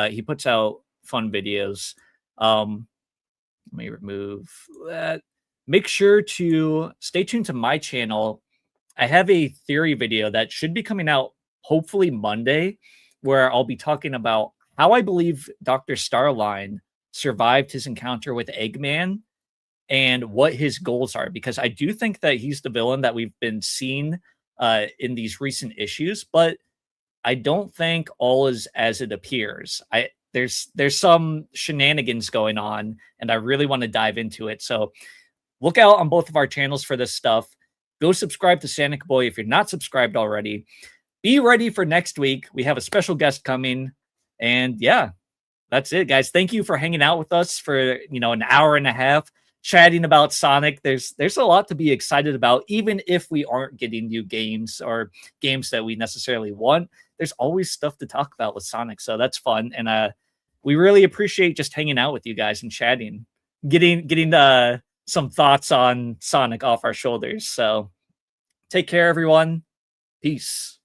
He puts out fun videos. Let me remove that. Make sure to stay tuned to my channel. I have a theory video that should be coming out hopefully Monday, where I'll be talking about how I believe Dr. Starline survived his encounter with Eggman and what his goals are, because I do think that he's the villain that we've been seeing in these recent issues, but I don't think all is as it appears. There's some shenanigans going on, and I really want to dive into it. So look out on both of our channels for this stuff. Go subscribe to Sonic Boy if you're not subscribed already. Be ready for next week. We have a special guest coming, and yeah, that's it, guys. Thank you for hanging out with us for, an hour and a half chatting about Sonic. There's a lot to be excited about, even if we aren't getting new games or games that we necessarily want. There's always stuff to talk about with Sonic, so that's fun. And we really appreciate just hanging out with you guys and chatting, getting some thoughts on Sonic off our shoulders. So take care, everyone. Peace.